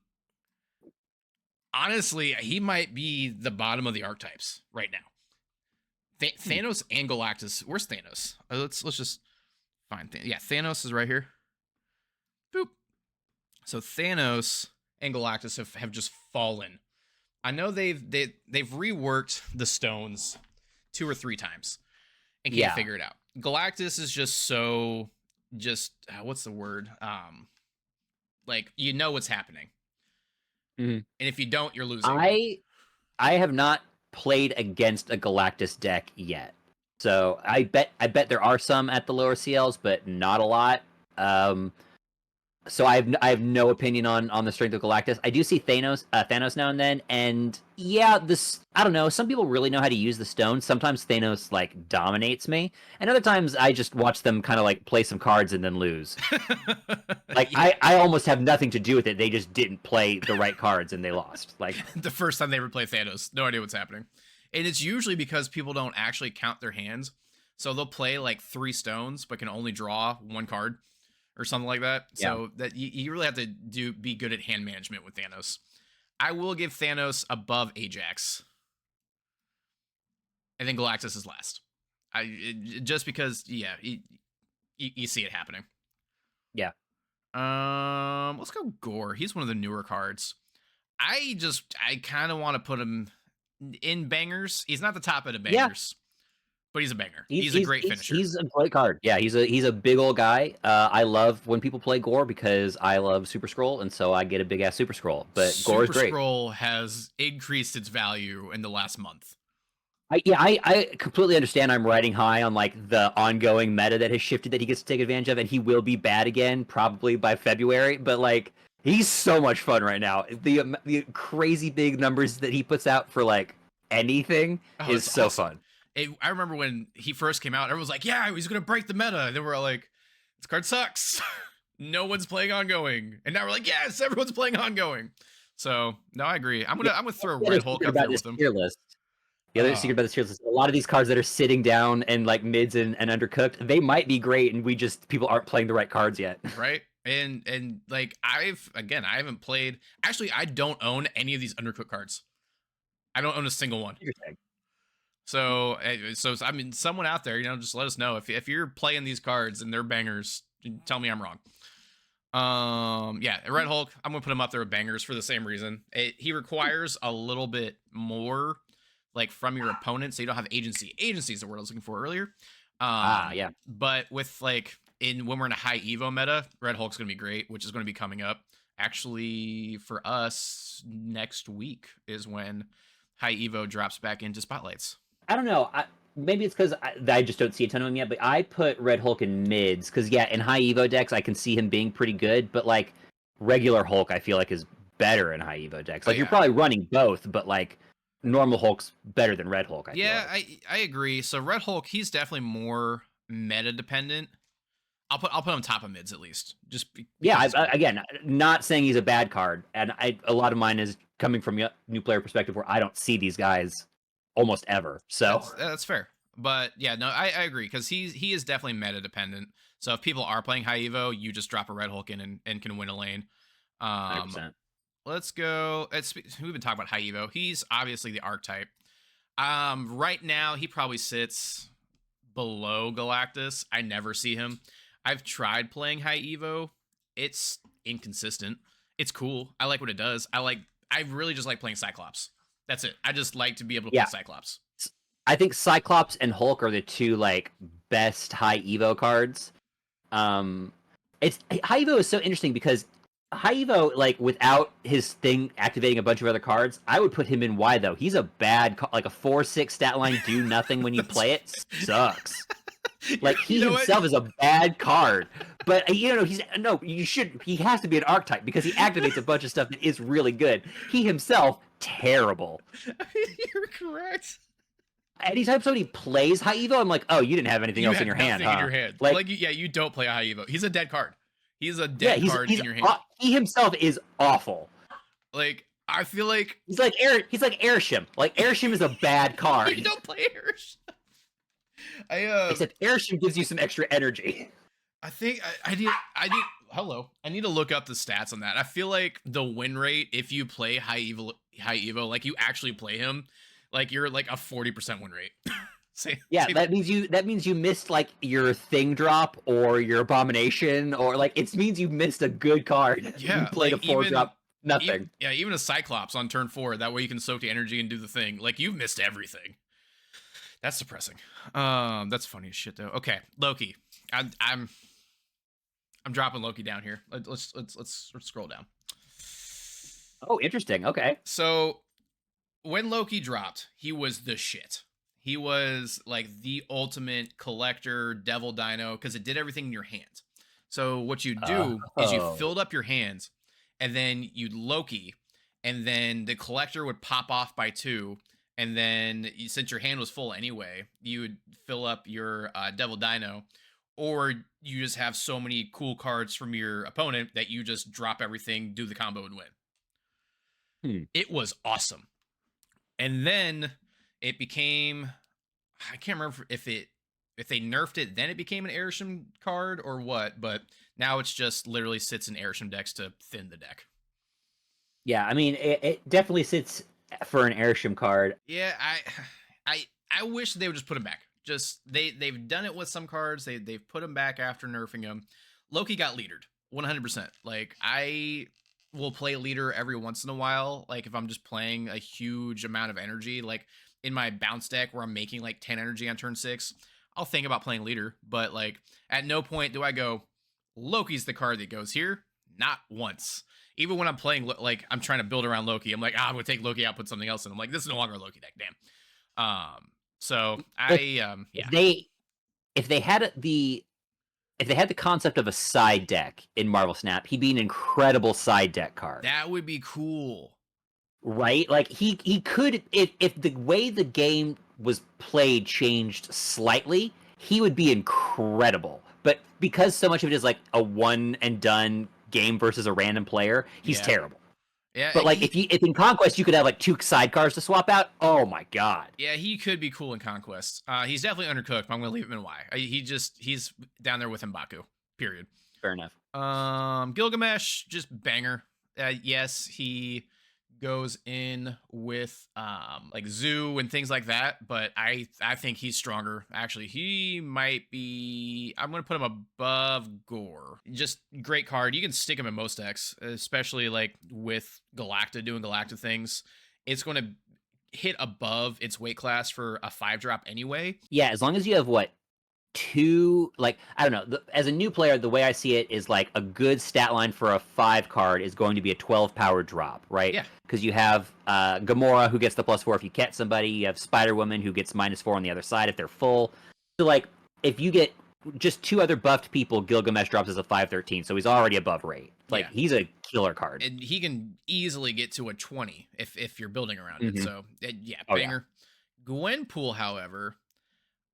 honestly, he might be the bottom of the archetypes right now. Thanos and Galactus. Where's Thanos? Let's just find yeah, Thanos is right here. Boop. So Thanos and Galactus have just fallen. I know they've reworked the stones 2 or 3 times and can't Yeah. figure it out. Galactus is just so what's the word? Like you know what's happening. Mhm. And if you don't, you're losing. I have not played against a Galactus deck yet, so I bet there are some at the lower CLs, but not a lot. So I have no opinion on the strength of Galactus. I do see Thanos now and then, and yeah, this I don't know. Some people really know how to use the stones. Sometimes Thanos like dominates me, and other times I just watch them kind of like play some cards and then lose. Like Yeah. I almost have nothing to do with it. They just didn't play the right cards and they lost. Like The first time they ever play Thanos, no idea what's happening. And it's usually because people don't actually count their hands. So they'll play like 3 stones, but can only draw 1 card or something like that. Yeah. So that you really have to be good at hand management with Thanos. I will give Thanos above Ajax. I think Galactus is last. Just because, yeah, you see it happening. Yeah. Let's go Gore. He's one of the newer cards. I kind of want to put him in bangers. He's not the top end of bangers, but he's a banger. He's a great finisher. He's a great card. Yeah, he's a big old guy. I love when people play Gore because I love Super Scroll, and so I get a big ass Super Scroll. But Gore is Super great. Scroll has increased its value in the last month. I completely understand. I'm riding high on like the ongoing meta that has shifted that he gets to take advantage of, and he will be bad again probably by February. But like, he's so much fun right now. The crazy big numbers that he puts out for like anything Oh, is it's so awesome. fun. I remember when he first came out, everyone was like, "Yeah, he's gonna break the meta," and then we're all like, "This card sucks. No one's playing ongoing," and now we're like, "Yes, everyone's playing ongoing." So no, I agree. I'm gonna throw The other Red Hulk secret up about there this with him. tier list. The other secret Uh, about this tier list is a lot of these cards that are sitting down and like mids and undercooked, they might be great, and we just people aren't playing the right cards yet. right? And like I haven't played. Actually, I don't own any of these undercooked cards. I don't own a single one. Interesting. So, I mean, someone out there, just let us know if you're playing these cards and they're bangers. Tell me I'm wrong. Yeah, Red Hulk. I'm gonna put him up there with bangers for the same reason. He requires a little bit more, like from your opponent, so you don't have agency. Agency is the word I was looking for earlier. Yeah. But with like when we're in a high Evo meta, Red Hulk's gonna be great, which is gonna be coming up. Actually, for us, next week is when high Evo drops back into spotlights. I don't know. Maybe it's because I just don't see a ton of him yet. But I put Red Hulk in mids because yeah, in high Evo decks I can see him being pretty good. But like regular Hulk, I feel like is better in high Evo decks. Oh, Like you're yeah. probably running both, but like normal Hulk's better than Red Hulk. I feel Yeah, like. I agree. So Red Hulk, he's definitely more meta dependent. I'll put him top of mids at least. Just Yeah. because Again, not saying he's a bad card, and a lot of mine is coming from a new player perspective where I don't see these guys almost ever. So that's fair. But yeah, no, I agree because he is definitely meta dependent. So if people are playing high Evo, you just drop a Red Hulk in and can win a lane. 100%. Let's go. We've been talking about high Evo. He's obviously the archetype. Right now he probably sits below Galactus. I never see him. I've tried playing high Evo. It's inconsistent. It's cool. I like what it does. I really just like playing Cyclops. That's it. I just like to be able to Yeah. play Cyclops. I think Cyclops and Hulk are the two like best high Evo cards. It's high Evo is so interesting because high Evo, like without his thing activating a bunch of other cards, I would put him in Y though. He's a bad like a 4/6 stat line, do nothing when you play it. Sucks. Like he himself is a bad card. But you should he has to be an archetype because he activates a bunch of stuff that is really good. He himself, terrible. You're correct. Anytime somebody plays high Evo, I'm like, oh, you didn't have anything else in your hand, huh? In your hand. You don't play a high Evo. He's a dead card. He's a dead card in your hand. He himself is awful. Like, I feel like he's like Airshim. Like Airshim is a bad card. You don't play Airshim. Except Airshim gives you some extra energy. I think I need to look up the stats on that. I feel like the win rate if you play high Evo, like you actually play him, like you're like a 40% win rate. That means you missed like your thing drop or your abomination or like it means you missed a good card. Yeah, you played a 4 drop, nothing. Even a Cyclops on turn 4. That way you can soak the energy and do the thing. Like you've missed everything. That's depressing. That's funny as shit though. Okay, Loki. I'm dropping Loki down here. Let's scroll down. Oh, interesting. Okay. So when Loki dropped, he was the shit. He was like the ultimate collector devil dino because it did everything in your hand. So what you do is you filled up your hands and then you'd Loki and then the collector would pop off by 2. And then since your hand was full anyway, you would fill up your devil dino, or you just have so many cool cards from your opponent that you just drop everything, do the combo, and win. It was awesome. And then it became, I can't remember if they nerfed it, then it became an Airshim card or what, but now it's just literally sits in Airshim decks to thin the deck. Yeah, I mean, it definitely sits for an Airshim card. Yeah, I wish they would just put him back. Just they've done it with some cards. They've put him back after nerfing him. Loki got leadered 100%. Like I will play leader every once in a while. Like if I'm just playing a huge amount of energy, like in my bounce deck where I'm making like 10 energy on turn 6, I'll think about playing leader. But like at no point do I go, Loki's the card that goes here. Not once. Even when I'm playing, like I'm trying to build around Loki, I'm like, I'm gonna take Loki out, put something else in. I'm like, this is no longer a Loki deck. Damn. So If yeah. if they had the if they had the concept of a side deck in Marvel Snap, he'd be an incredible side deck card. That would be cool. Right? Like he could, if the way the game was played changed slightly, he would be incredible. But because so much of it is like a one and done game versus a random player, he's Yeah. terrible. Yeah, But like if in Conquest you could have like two sidecars to swap out, oh my god. yeah, he could be cool in Conquest. He's definitely undercooked, but I'm gonna leave him in Y. He's down there with M'Baku. Period. Fair enough. Gilgamesh, just banger. Yes, he goes in with like Zoo and things like that, but I think he's stronger. Actually, he might be. I'm gonna put him above Gore. Just great card. You can stick him in most decks, especially like with Galacta doing Galacta things. It's gonna hit above its weight class for a 5-drop anyway. Yeah, as long as you have what, two, like I don't know, as a new player, the way I see it is like a good stat line for a 5 card is going to be a 12 power drop, right? Yeah. Because you have Gamora who gets the +4 if you catch somebody. You have Spider Woman who gets -4 on the other side if they're full. So like if you get just 2 other buffed people, Gilgamesh drops as a 5/13, so he's already above rate. Like Yeah. he's a killer card. And he can easily get to a 20 if you're building around it. Mhm. So yeah, Oh, yeah. banger. Gwenpool, however,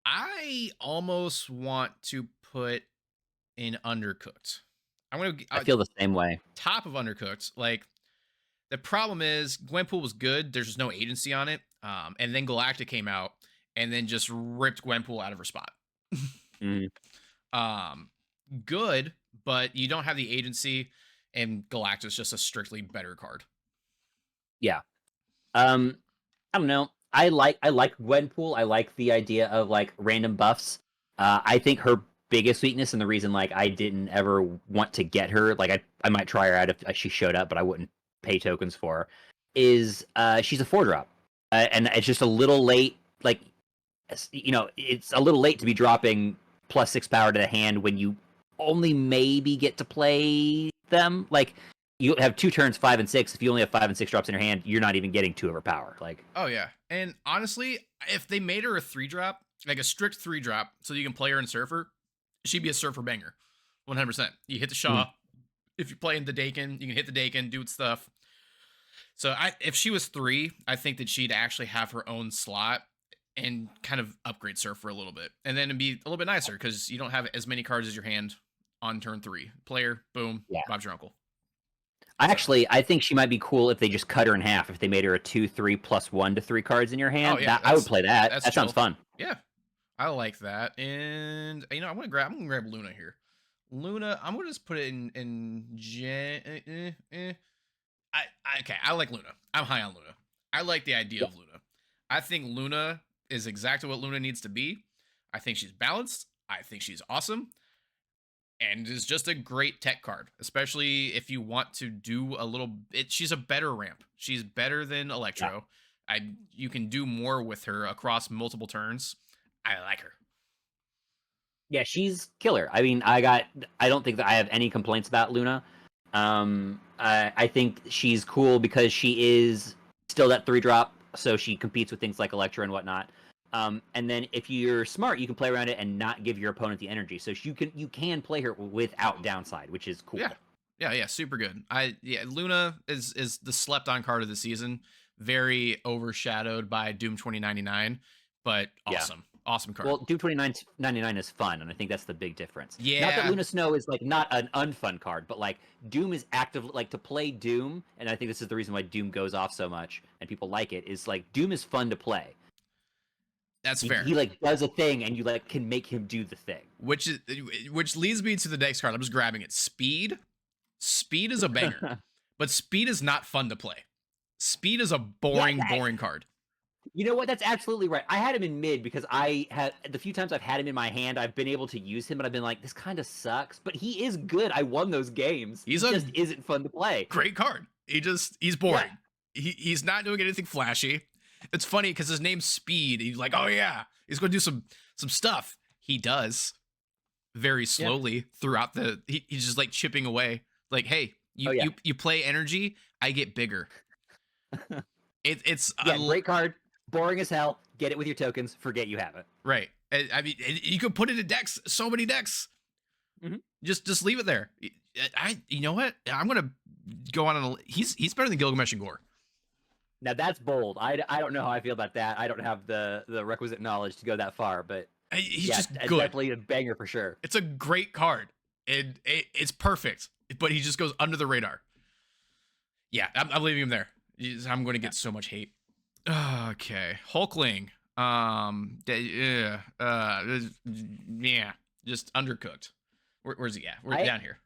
I almost want to put in Undercooked. I'm gonna I feel the same way. top of Undercooked. Like the problem is Gwenpool was good. There's just no agency on it. And then Galactic came out and then just ripped Gwenpool out of her spot. Mm. Good, but you don't have the agency, and Galactus just a strictly better card. Yeah. I don't know. I like Gwenpool. I like the idea of like random buffs. I think her biggest weakness and the reason like I didn't ever want to get her, like I might try her out if she showed up, but I wouldn't pay tokens for her, is she's a 4-drop. And it's just a little late, like you know, it's a little late to be dropping +6 power to the hand when you only maybe get to play them. Like you have 2 turns, 5 and 6. If you only have 5 and 6 drops in your hand, you're not even getting 2 of her power. Like, Oh yeah, and honestly, if they made her a 3-drop, like a strict 3-drop, so you can play her in Surfer, she'd be a Surfer banger, 100%. You hit the Shaw. If you're playing the Dakin, you can hit the Dakin, do its stuff. So if she was 3, I think that she'd actually have her own slot and kind of upgrade Surfer a little bit, and then it'd be a little bit nicer because you don't have as many cards as your hand on turn 3. Player, boom, Yeah. Bob's your uncle. I think she might be cool if they just cut her in half. If they made her a 2/3 +1 to 3 cards in your hand, yeah, I would play that. that's That sounds chill. fun. Yeah, I like that. And you know, I'm gonna grab Luna here. Luna, I'm gonna just put it in okay, I like Luna. I'm high on Luna. I like the idea of Luna. I think Luna is exactly what Luna needs to be. I think she's balanced. I think she's awesome. And is just a great tech card, especially if you want to do a little bit. She's a better ramp. She's better than Electro. You can do more with her across multiple turns. I like her. Yeah, she's killer. I mean, I don't think that I have any complaints about Luna. I think she's cool because she is still that 3-drop, so she competes with things like Electro and whatnot. And then if you're smart, you can play around it and not give your opponent the energy. So you can play her without downside, which is cool. Yeah, super good. Luna is the slept on card of the season. Very overshadowed by Doom 2099, but awesome. Awesome card. Well, Doom 2099 is fun, and I think that's the big difference. Yeah. Not that Luna Snow is like not an unfun card, but like Doom is active, like to play Doom, and I think this is the reason why Doom goes off so much and people like it, is like Doom is fun to play. That's fair. He like does a thing, and you like can make him do the thing. Which leads me to the next card. I'm just grabbing it. Speed is a banger, but Speed is not fun to play. Speed is a boring card. You know what? That's absolutely right. I had him in mid because I had the few times I've had him in my hand, I've been able to use him, but I've been like, this kind of sucks. But he is good. I won those games. He just isn't fun to play. Great card. He's boring. Yeah. He's not doing anything flashy. It's funny because his name's Speed. He's like, oh yeah, he's going to do some stuff. He does very slowly throughout the. He's just like chipping away. Like, hey, you play energy, I get bigger. It's great card. boring as hell. Get it with your tokens. Forget you have it. Right. I mean, you could put it in decks. So many decks. Mhm. Just leave it there. You know what? I'm gonna go on and he's better than Gilgamesh and Gore. Now that's bold. I don't know how I feel about that. I don't have the requisite knowledge to go that far, but He's yeah, just good. definitely a banger for sure. It's a great card. It's perfect, but he just goes under the radar. Yeah, I'm leaving him there. I'm going to get so much hate. Okay, Hulkling. Yeah, just undercooked. Where's he at? We're down here.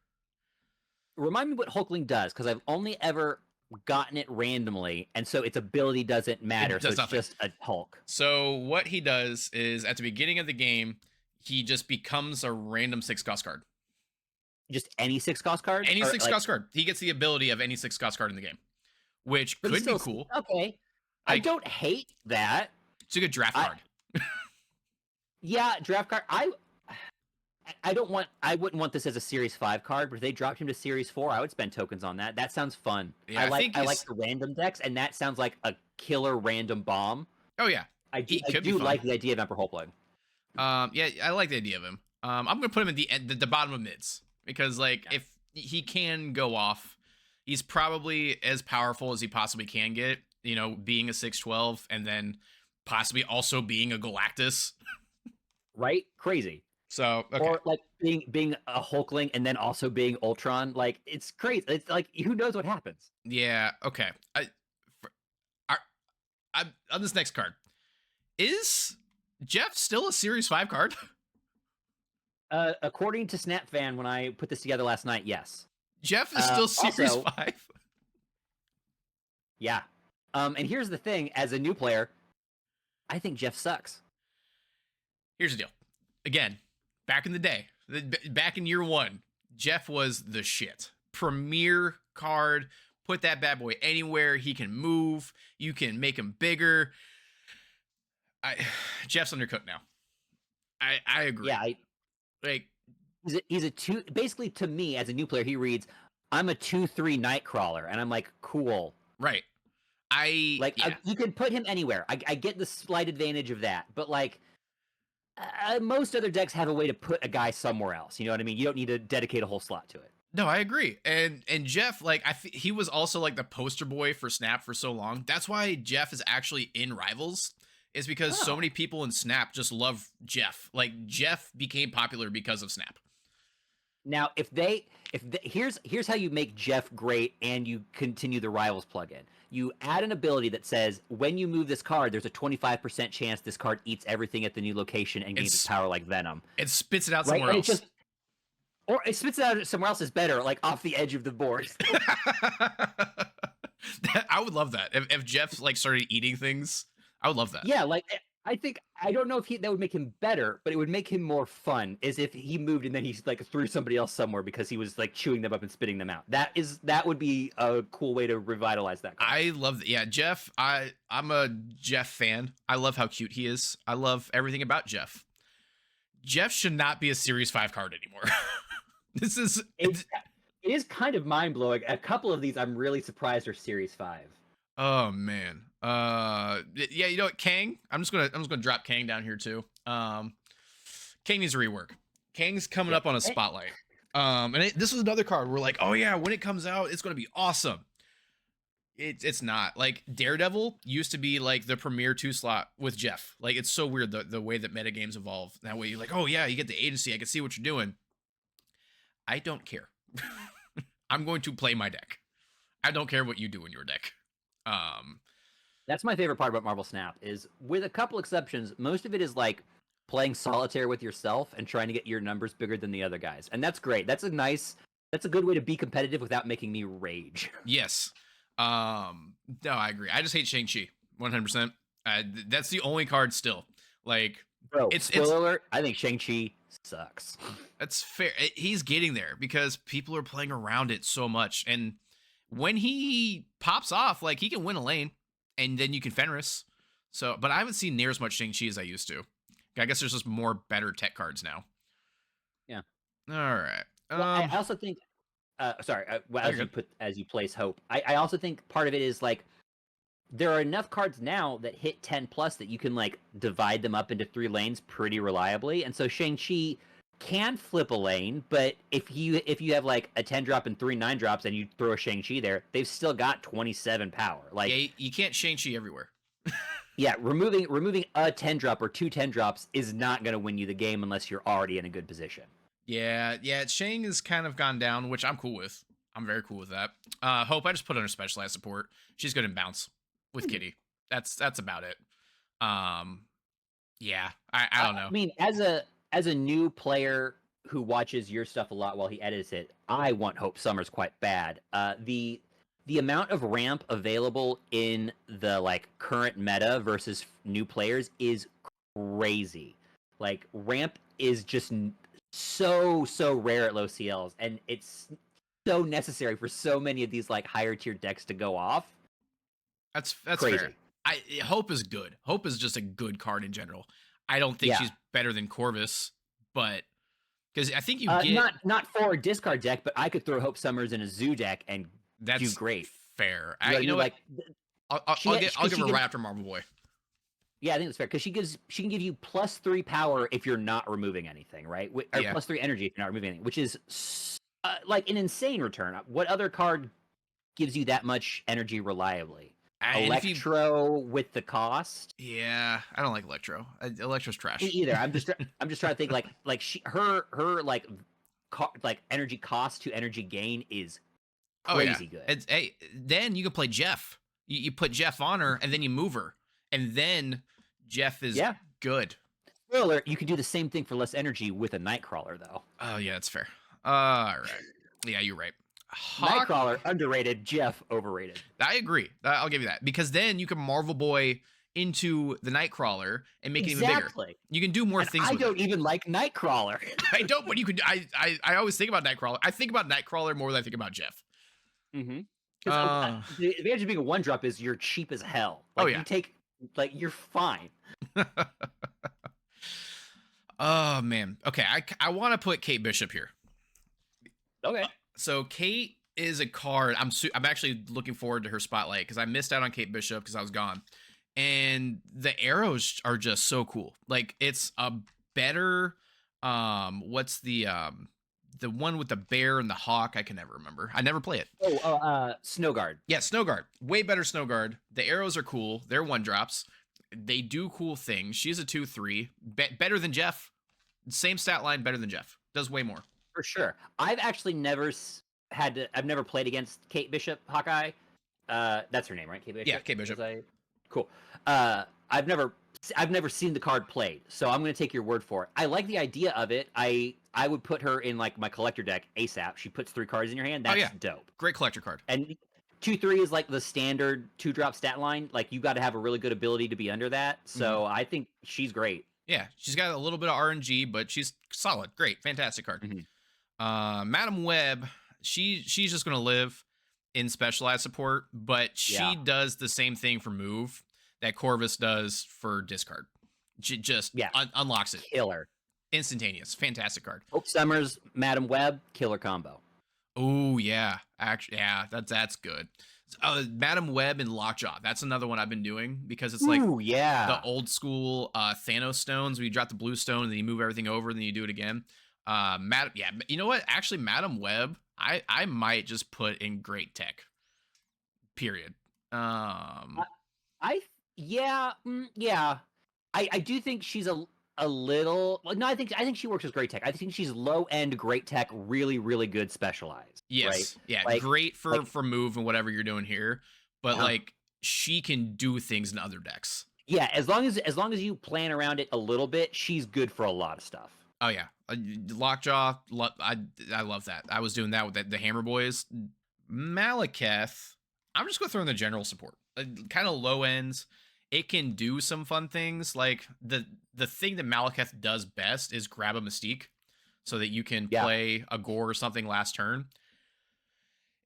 Remind me what Hulkling does, because I've only ever gotten it randomly, and so its ability doesn't matter. So it's just a Hulk. So what he does is at the beginning of the game, he just becomes a random 6-cost card. Just any 6-cost card? Any 6-cost card. He gets the ability of any 6-cost card in the game, which could be cool. Okay. I don't hate that. It's a good draft card. Yeah, draft card. I wouldn't want this as a Series 5 card, but if they dropped him to Series 4, I would spend tokens on that. That sounds fun. Yeah, I like the random decks, and that sounds like a killer random bomb. Oh yeah. I do like the idea of Emperor Hulkling. Yeah, I like the idea of him. I'm gonna put him at the bottom of mids, because if he can go off, he's probably as powerful as he possibly can get, being a 6/12 and then possibly also being a Galactus. Right? Crazy. So, okay. Or like being a Hulkling and then also being Ultron. Like, it's crazy. It's like, who knows what happens? Yeah, okay. On this next card, is Jeff still a Series 5 card? According to SnapFan, when I put this together last night, yes. Jeff is still Series 5? Yeah. And here's the thing, as a new player, I think Jeff sucks. Here's the deal. Again, back in the day, back in year 1, Jeff was the shit. Premier card. Put that bad boy anywhere. He can move. You can make him bigger. Jeff's undercooked now. I agree. Yeah, he's a 2. Basically, to me, as a new player, he reads, "I'm a 2/3 Nightcrawler," and I'm like, cool. Right. You can put him anywhere. I get the slight advantage of that, but most other decks have a way to put a guy somewhere else. You know what I mean? You don't need to dedicate a whole slot to it. No, I agree. And Jeff, he was also the poster boy for Snap for so long. That's why Jeff is actually in Rivals, is because so many people in Snap just love Jeff. Jeff became popular because of Snap. Now, here's how you make Jeff great and you continue the Rivals plugin. You add an ability that says, when you move this card, there's a 25% chance this card eats everything at the new location and gains its power like Venom. It spits it out somewhere else. Or it spits it out somewhere else is better, off the edge of the board. I would love that. If Jeff started eating things, I would love that. Yeah, I don't know if that would make him better, but it would make him more fun, as if he moved and then he threw somebody else somewhere because he was chewing them up and spitting them out. That would be a cool way to revitalize that card. I love that. Yeah, Jeff. I'm a Jeff fan. I love how cute he is. I love everything about Jeff. Jeff should not be a Series 5 card anymore. It is kind of mind blowing. A couple of these I'm really surprised are Series 5. Oh man. Yeah, you know what, Kang? I'm just gonna drop Kang down here too. Kang needs a rework. Kang's coming up on a spotlight. This was another card we're oh yeah, when it comes out, it's gonna be awesome. It's not. Daredevil used to be the premier 2 slot with Jeff. It's so weird the way that metagames evolve. That way you're oh yeah, you get the agency, I can see what you're doing. I don't care. I'm going to play my deck. I don't care what you do in your deck. That's my favorite part about Marvel Snap, is with a couple exceptions, most of it is playing solitaire with yourself and trying to get your numbers bigger than the other guys. And that's great. That's a good way to be competitive without making me rage. Yes. No, I agree. I just hate Shang-Chi 100%. That's the only card still. Bro, spoiler alert, I think Shang-Chi sucks. That's fair. He's getting there because people are playing around it so much. And when he pops off, he can win a lane and then you can Fenris. So, but I haven't seen near as much Shang-Chi as I used to. I guess there's just more better tech cards now. Yeah. All right. Well, I also think, as you place Hope, I also think part of it is there are enough cards now that hit 10 plus that you can like divide them up into 3 lanes pretty reliably. And so Shang-Chi can flip a lane, but if you have like a 10 drop and 3 9 drops and you throw a Shang-Chi there, they've still got 27 power. Like Yeah, you can't Shang-Chi everywhere. yeah, removing a 10 drop or 2 10 drops is not going to win you the game unless you're already in a good position. Yeah, Shang has kind of gone down, which I'm cool with. I'm very cool with that. Hope I just put under specialized support. She's good in bounce with Kitty. That's about it. Yeah, I don't know. I mean, as a new player who watches your stuff a lot while he edits it, I want Hope Summers quite bad. The amount of ramp available in the like current meta versus new players is crazy. Like ramp is just so rare at low CLs, and it's so necessary for so many of these like higher tier decks to go off. That's Crazy. fair. Hope is good. Hope is just a good card in general. I don't think Yeah. she's better than Corvus, but because I think you get Not for a discard deck, but I could throw Hope Summers in a zoo deck and that's do great. fair. You know what I You know mean? what? Like, I'll she- give she her can- right after Marvel Boy. yeah, I think that's fair because she can give you +3 power if you're not removing anything, right? Or Yeah. +3 energy if you're not removing anything, which is like an insane return. What other card gives you that much energy reliably? And if you- Electro with the cost. yeah, I don't like Electro. Electro's trash. Me either. I'm just trying to think like her like like energy cost to energy gain is crazy good. Hey, then you can play Jeff. You put Jeff on her, and then you move her, and then Jeff is good. Spoiler alert, you can do the same thing for less energy with a Nightcrawler though. Oh yeah, that's fair. All right. Yeah, you're right. Nightcrawler underrated, Jeff overrated. I agree. I'll give you that because then you can Marvel Boy into the Nightcrawler and make it even bigger. You can do more things. I with don't it. even like Nightcrawler. I don't, but you could. I always think about Nightcrawler. I think about Nightcrawler more than I think about Jeff. Mm-hmm. The advantage of being a 1-drop is you're cheap as hell. Like, you take you're fine. Oh man. Okay, I want to put Kate Bishop here. Okay. So Kate is a card. I'm actually looking forward to her spotlight because I missed out on Kate Bishop because I was gone, and the arrows are just so cool. Like it's a better. What's the one with the bear and the hawk? I can never remember. I never play it. Snowguard. Yeah, Snowguard. Way better Snowguard. The arrows are cool. They're 1-drops. They do cool things. She's a 2/3. Better than Jeff. Same stat line, better than Jeff. Does way more. For sure. I've actually never I've never played against Kate Bishop Hawkeye. That's her name, right? Kate Bishop. Yeah, Kate Bishop. Cool. I've never seen the card played, so I'm going to take your word for it. I like the idea of it. I would put her in like my collector deck ASAP. She puts 3 cards in your hand. That's dope. Great collector card. And 2/3 is like the standard 2-drop stat line. Like you got to have a really good ability to be under that. So I think she's great. Yeah, she's got a little bit of RNG, but she's solid. Great, fantastic card. Madam Web, she's just gonna live in specialized support, but she does the same thing for move that Corvus does for discard. She just unlocks it. Killer. Instantaneous. Fantastic card. Hope Summers, Madam Web, killer combo. Oh yeah, actually, yeah, that's good. Madam Web and Lockjaw. That's another one I've been doing because it's like the old school Thanos stones. Where you drop the blue stone and then you move everything over, and then you do it again. You know what? Actually, Madam Web, I might just put in great tech. Period. I do think she's a little. No, I think she works with great tech. I think she's low end great tech, really good specialized. Yes, right? Yeah, like, great for move and whatever you're doing here, but like she can do things in other decks. Yeah, as long as you plan around it a little bit, she's good for a lot of stuff. Oh yeah, Lockjaw. I love that. I was doing that with the Hammer Boys. Malekith. I'm just gonna throw in the general support, kind of low ends. It can do some fun things. Like the thing that Malekith does best is grab a Mystique, so that you can play a Gore or something last turn.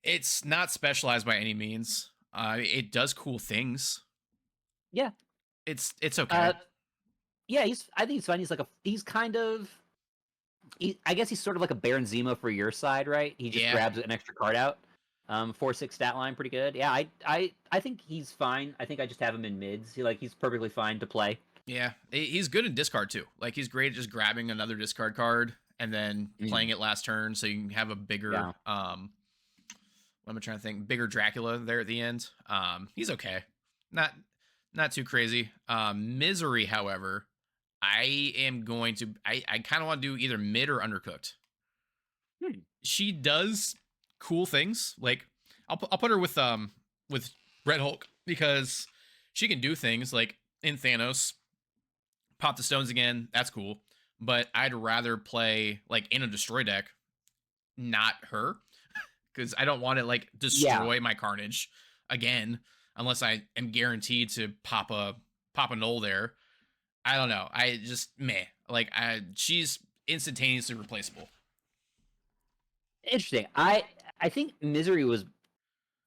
It's not specialized by any means. It does cool things. Yeah, it's okay. Yeah, I think he's fine. I guess he's sort of like a Baron Zemo for your side, right? He just grabs an extra card out. 4-6 stat line, pretty good. Yeah, I think he's fine. I think I just have him in mids. He's perfectly fine to play. Yeah, he's good in discard too. Like he's great at just grabbing another discard card and then playing it last turn, so you can have a bigger Yeah. what am I trying to think? Bigger Dracula there at the end. He's okay, not too crazy. Misery, however, I am going to. I kind of want to do either mid or undercooked. She does cool things. Like I'll put her with Red Hulk because she can do things like in Thanos, pop the stones again. That's cool. But I'd rather play like in a destroy deck, not her, because I don't want to like destroy my Carnage again unless I am guaranteed to pop a null there. I don't know. I just meh. Like she's instantaneously replaceable. Interesting. I think Misery was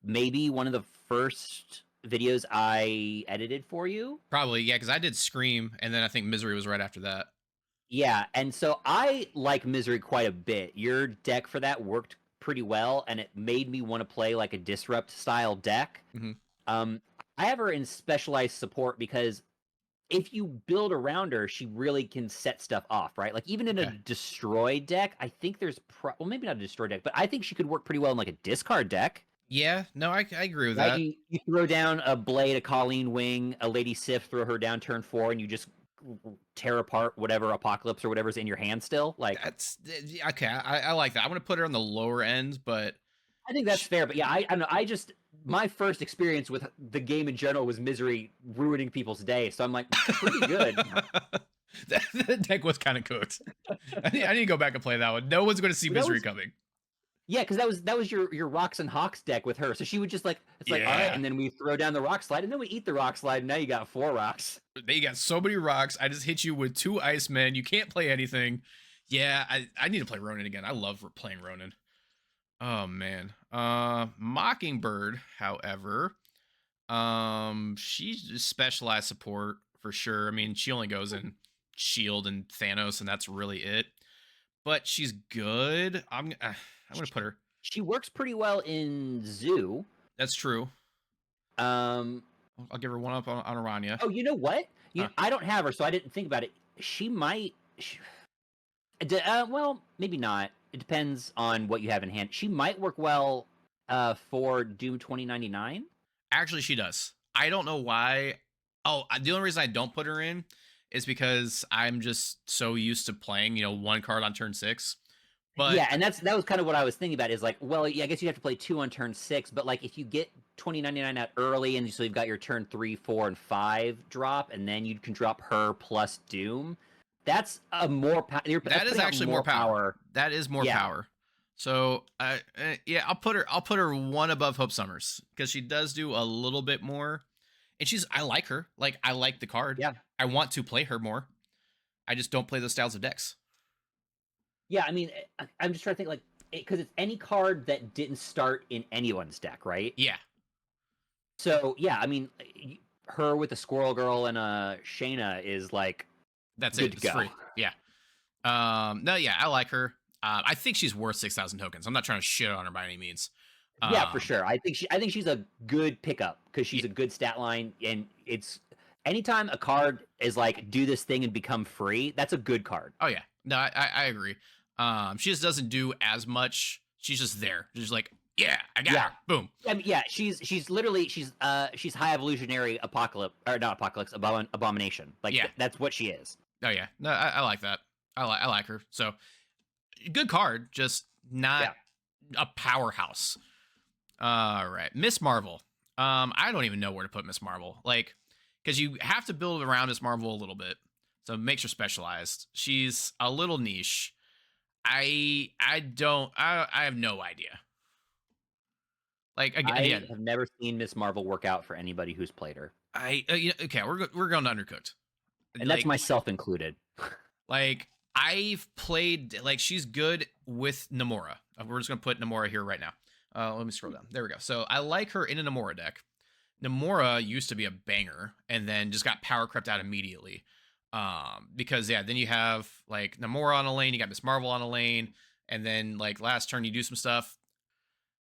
maybe one of the first videos I edited for you. Probably, yeah, because I did Scream, and then I think Misery was right after that. Yeah, and so I like Misery quite a bit. Your deck for that worked pretty well, and it made me want to play like a Disrupt style deck. Mm-hmm. I have her in specialized support because if you build around her, she really can set stuff off, right? Like even in a destroy deck, I think there's well, maybe not a destroy deck, but I think she could work pretty well in like a discard deck. Yeah, no, I agree with Right? that. You throw down a Blade, a Colleen Wing, a Lady Sif, throw her down turn 4, and you just tear apart whatever Apocalypse or whatever's in your hand still. Like That's okay. I like that. I'm gonna put her on the lower end, but I think that's fair. But yeah, I don't know. I just my first experience with the game in general was Misery ruining people's day. So I'm like, pretty good. The deck was kind of cooked. I need to go back and play that one. No one's going to see Misery coming. Yeah, because that was your Rocks and Hawks deck with her. So she would just like it's like all right, and then we throw down the rock slide, and then we eat the rock slide. And now you got 4 rocks. You got so many rocks. I just hit you with 2 Icemen. You can't play anything. Yeah, I need to play Ronin again. I love playing Ronin. Oh man. Mockingbird, however, she's specialized support for sure. I mean, she only goes in Shield and Thanos, and that's really it. But she's good. I'm gonna put her. She works pretty well in Zoo. That's true. I'll give her one up on Aranya. Oh, you know what? I don't have her, so I didn't think about it. She might. Well, maybe not. It depends on what you have in hand. She might work well for Doom 2099. Actually, she does. I don't know why. Oh, the only reason I don't put her in is because I'm just so used to playing, 1 card on turn 6. But yeah, and that was kind of what I was thinking about. Is like, well, yeah, I guess you have to play 2 on turn 6, but like if you get 2099 out early, and so you've got your turn 3, 4, and 5 drop, and then you can drop her plus Doom. That's a more power. That is actually more power. That is more power. So, yeah, I'll put her 1 above Hope Summers because she does do a little bit more, and I like her. Like I like the card. Yeah, I want to play her more. I just don't play those styles of decks. Yeah, I mean, I'm just trying to think like because it's any card that didn't start in anyone's deck, right? Yeah. So yeah, I mean, her with a Squirrel Girl and a Shayna is like. That's it. It's free. Yeah. No, yeah, I like her. I think she's worth 6,000 tokens. I'm not trying to shit on her by any means. Yeah, for sure. I think she's a good pickup because she's a good stat line, and it's anytime a card is like do this thing and become free, that's a good card. Oh yeah, no, I agree. She just doesn't do as much. She's just there. She's like, yeah, I got her. Boom. I mean, yeah, she's literally she's high evolutionary apocalypse or not apocalypse abomination. Like that's what she is. Oh yeah, no, I like that. I like her. So good card, just not a powerhouse. All right, Miss Marvel. I don't even know where to put Miss Marvel, like, because you have to build around Miss Marvel a little bit, so it makes her specialized. She's a little niche. I have no idea. Like again, I have never seen Miss Marvel work out for anybody who's played her. Okay, we're going to Undercooked. And that's myself included. Like, I've played, like, she's good with Namora. We're just going to put Namora here right now. Let me scroll down. There we go. So, I like her in a Namora deck. Namora used to be a banger, and then just got power crept out immediately. Because, yeah, then you have, like, Namora on a lane, you got Miss Marvel on a lane, and then, like, last turn you do some stuff.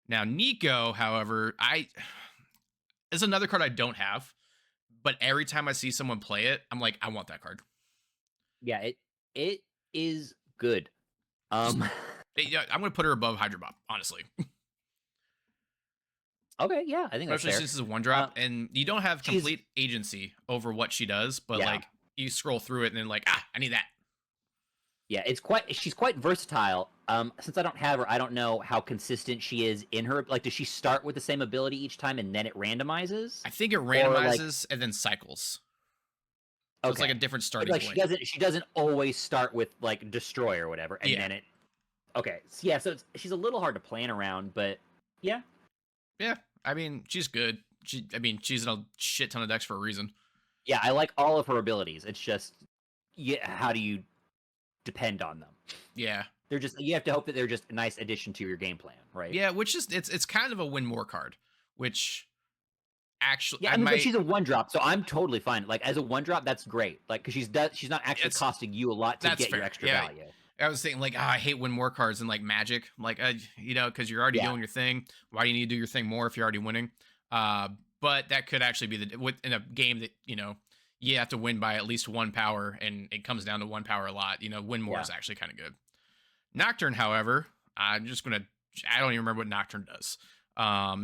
Now Nico, however, I is another card I don't have, but every time I see someone play it, I'm like, I want that card. Yeah, it is good. Just Um, yeah, I'm gonna put her above Hydra Bob, honestly. okay, yeah, I think that's Especially fair. since it's a one Uh, drop and you don't have she's complete agency over what she does, but yeah, like you scroll through it and then like, I need that. yeah, she's quite versatile. Since I don't have her, I don't know how consistent she is in her. Like, does she start with the same ability each time and then it randomizes, I think it or like randomizes and then cycles. So it's like a okay, different but starting like point. she doesn't always start with like destroy or whatever, and Yeah. then it okay, yeah, so she's a little hard to plan around, but yeah, Yeah. I mean, she's good. She's in a shit ton of decks for a reason. yeah, I like all of her abilities. It's just yeah, how do you depend on them? Yeah. They're just you have to hope that they're just a nice addition to your game plan, right? Yeah, which is it's kind of a win more card, which actually Yeah, I I mean, but might she's a one drop, so I'm totally fine. Like as a one drop, that's great. Like because she's not actually it's costing you a lot to that's get your fair. extra Yeah. value. I was thinking like, I hate win more cards in like Magic. Like, because you're already Yeah, doing your thing. Why do you need to do your thing more if you're already winning? But that could actually be in a game that you have to win by at least one power, and it comes down to one power a lot. Win more yeah. is actually kind of good. Nocturne, however, I'm just gonna. I don't even remember what Nocturne does.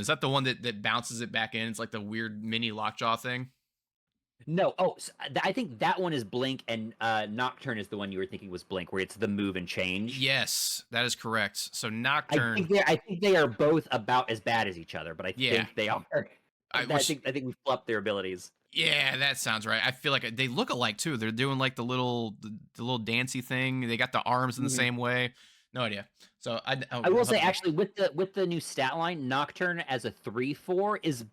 Is that the one that bounces it back in? It's like the weird mini lockjaw thing. No, oh, I think that one is Blink, and Nocturne is the one you were thinking was Blink, where it's the move and change. Yes, that is correct. So Nocturne, I think they are both about as bad as each other, but I yeah, think they are. which I think we flipped their abilities. yeah, that sounds right. I feel like they look alike too. They're doing like the little dancey thing. They got the arms in the Mhm. same way. No idea. So I will say, actually, with the new stat line, Nocturne as a 3/4 is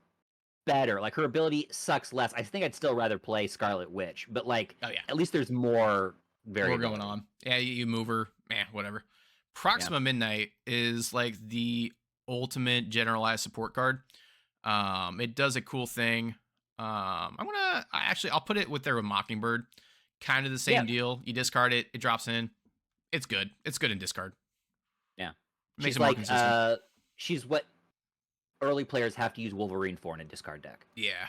better. Like her ability sucks less. I think I'd still rather play Scarlet Witch, but like oh yeah, at least there's more more going variability. on. Yeah, you move her. Whatever. Yeah. Proxima Midnight is like the ultimate generalized support card. It does a cool thing. I'll put it with there with Mockingbird. Kind of the Yeah. same deal. You discard it, it drops in. It's good. It's good in discard. Yeah. Makes She's it more like consistent. she's what early players have to use Wolverine for in a discard deck. Yeah.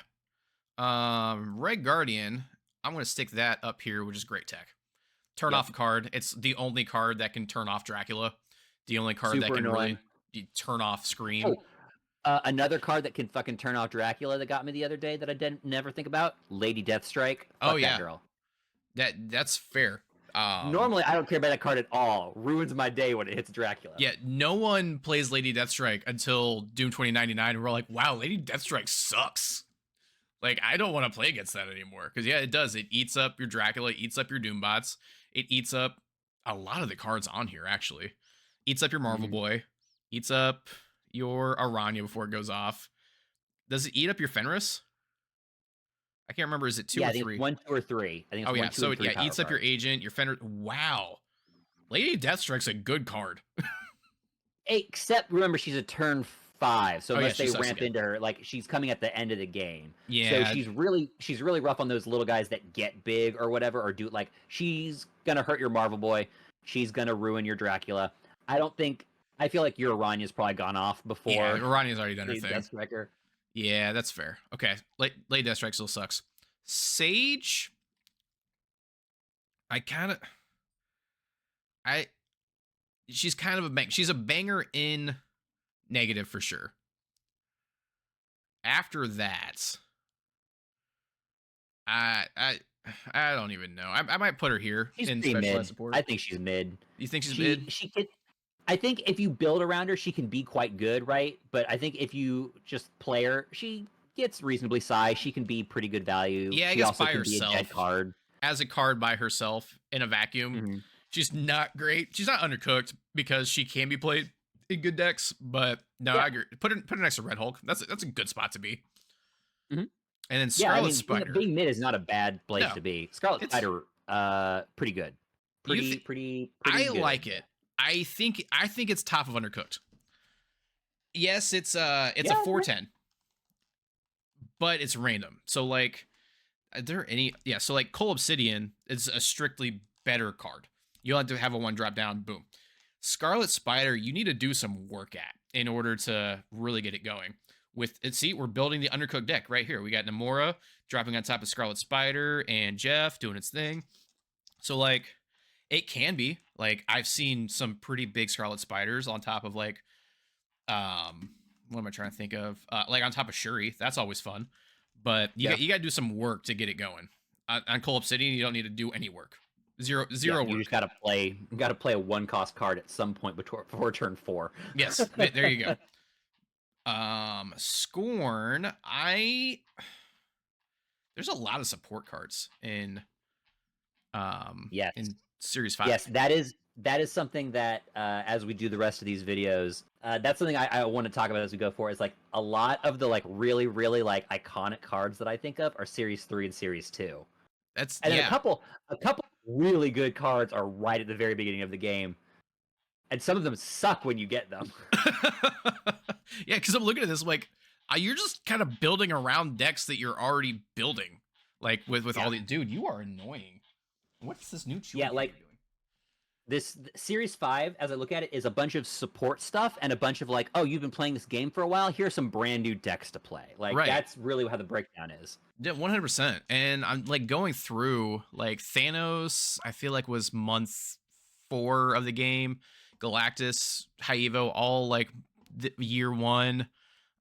Red Guardian. I'm gonna stick that up here, which is great tech. Turn Yep. off a card. It's the only card that can turn off Dracula. The only card that Super can annoying. really turn off Scream. Oh, another card that can fucking turn off Dracula that got me the other day that I didn't never think about. Lady Deathstrike. Oh Fuck that yeah, girl. that's fair. Normally I don't care about that card at all. Ruins my day when it hits Dracula. Yeah, no one plays Lady Deathstrike until Doom 2099, and we're like, wow, Lady Deathstrike sucks. Like, I don't want to play against that anymore. Because, yeah, it does. It eats up your Dracula, it eats up your Doombots. It eats up a lot of the cards on here, actually. Eats up your Marvel Mhm. Boy. Eats up your Aranya before it goes off. Does it eat up your Fenris? I can't remember. Is it two Yeah, or I think three? it's 1, 2, or 3. I think it's Oh, 1, yeah. 2, So, and 3 yeah, power eats up your cards. agent, your Fenris. Wow. Lady Deathstrike's a good card. Except remember, she's a turn 5, so Oh, yeah, unless she they sucks ramp again. into her, like she's coming at the end of the game. So Yeah, she's really rough on those little guys that get big or whatever, or do like she's gonna hurt your Marvel Boy. She's gonna ruin your Dracula. I don't think. I feel like your Aranya's probably gone off yeah, before Aranya's already done her the thing. Death Striker. Yeah, that's fair. Okay, Lady Deathstrike still sucks. Sage, I kind of, I, she's kind of a bang. She's a banger in negative for sure. After that, I, I don't even know. I might put her here She's in pretty specialized mid. support. I think she's mid. You think she's mid? She could. I think if you build around her, she can be quite good, right? But I think if you just play her, she gets reasonably sized. She can be pretty good value. Yeah, I She guess also by can be a dead herself, card. as a card by herself in a vacuum, Mhm. she's not great. She's not undercooked because she can be played in good decks. But no, Yeah. I agree. Put her next to Red Hulk. That's a good spot to be. Mhm. And then Yeah, I Scarlet mean, Spider. being mid is not a bad place No, to be. Scarlet it's Spider, pretty good. you. Pretty I like good. it. I think it's top of undercooked. Yes, it's a Yeah, 410, but it's random. So like, are there any? Yeah, so like Cole Obsidian is a strictly better card. You don't have to have a one drop down. Boom. Scarlet Spider, you need to do some work at in order to really get it going. With it, see, we're building the undercooked deck right here. We got Namora dropping on top of Scarlet Spider and Jeff doing its thing. So like, it can be like I've seen some pretty big Scarlet Spiders on top of like, what am I trying to think of? Like on top of Shuri. That's always fun. But you got to do some work to get it going. On Cold Obsidian, you don't need to do any work. Zero work. You just gotta play. You gotta play a 1-cost card at some point before turn 4. Yes, there you go. Scorn. There's a lot of support cards in Yes. in Series 5. Yes, that is something that as we do the rest of these videos, that's something I want to talk about as we go forward. Is like a lot of the like really like iconic cards that I think of are Series 3 and Series 2. And then a couple really good cards are right at the very beginning of the game, and some of them suck when you get them. Yeah, because I'm looking at this like you're just kind of building around decks that you're already building, like with all the dude. You are annoying. What's this new chew? Yeah, like this Series 5, as I look at it, is a bunch of support stuff and a bunch of like, oh, you've been playing this game for a while. Here's some brand new decks to play. Like that's really how the breakdown is. Yeah, 100%. And I'm like going through like Thanos. I feel like was month 4 of the game. Galactus, Hyevo, all like year 1.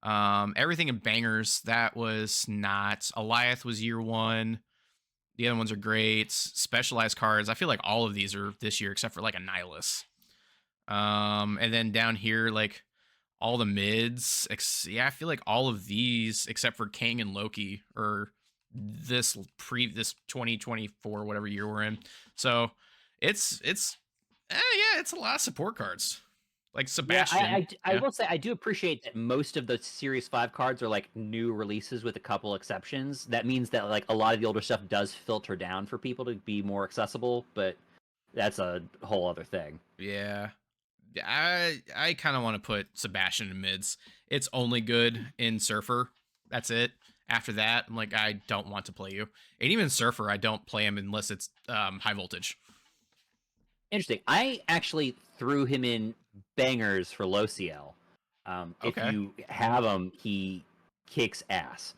Everything in bangers that was not. Alioth was year 1. The other ones are great. Specialized cards. I feel like all of these are this year except for like a Nihilus. And then down here, like all the mids. I feel like all of these except for Kang and Loki are this 2024 whatever year we're in. So it's a lot of support cards. Like Sebastian. Yeah, I will say I do appreciate that most of the Series 5 cards are like new releases with a couple exceptions. That means that like a lot of the older stuff does filter down for people to be more accessible, but that's a whole other thing. Yeah. I kind of want to put Sebastian in mids. It's only good in Surfer. That's it. After that, I'm like, I don't want to play you. And even Surfer, I don't play him unless it's high voltage. Interesting. I actually threw him in bangers for low CL. If you have him, he kicks ass.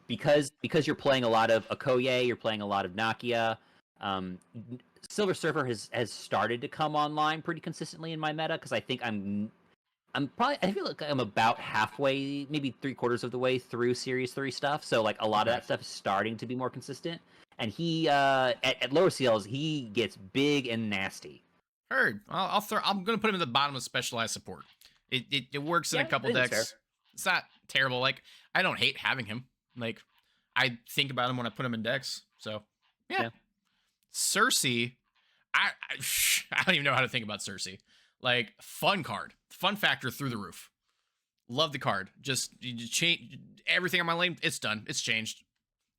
Because you're playing a lot of Okoye, you're playing a lot of Nakia. Silver Surfer has started to come online pretty consistently in my meta because I think I feel like I'm about halfway, maybe 3/4 of the way through Series 3 stuff. So like a lot of that stuff is starting to be more consistent. And he at lower CLs he gets big and nasty. Heard. I'm gonna put him at the bottom of specialized support. It works in a couple decks. It's not terrible. Like I don't hate having him. Like I think about him when I put him in decks. So yeah. Cersei, I don't even know how to think about Cersei. Like fun card, fun factor through the roof. Love the card. Just you change everything on my lane. It's done. It's changed.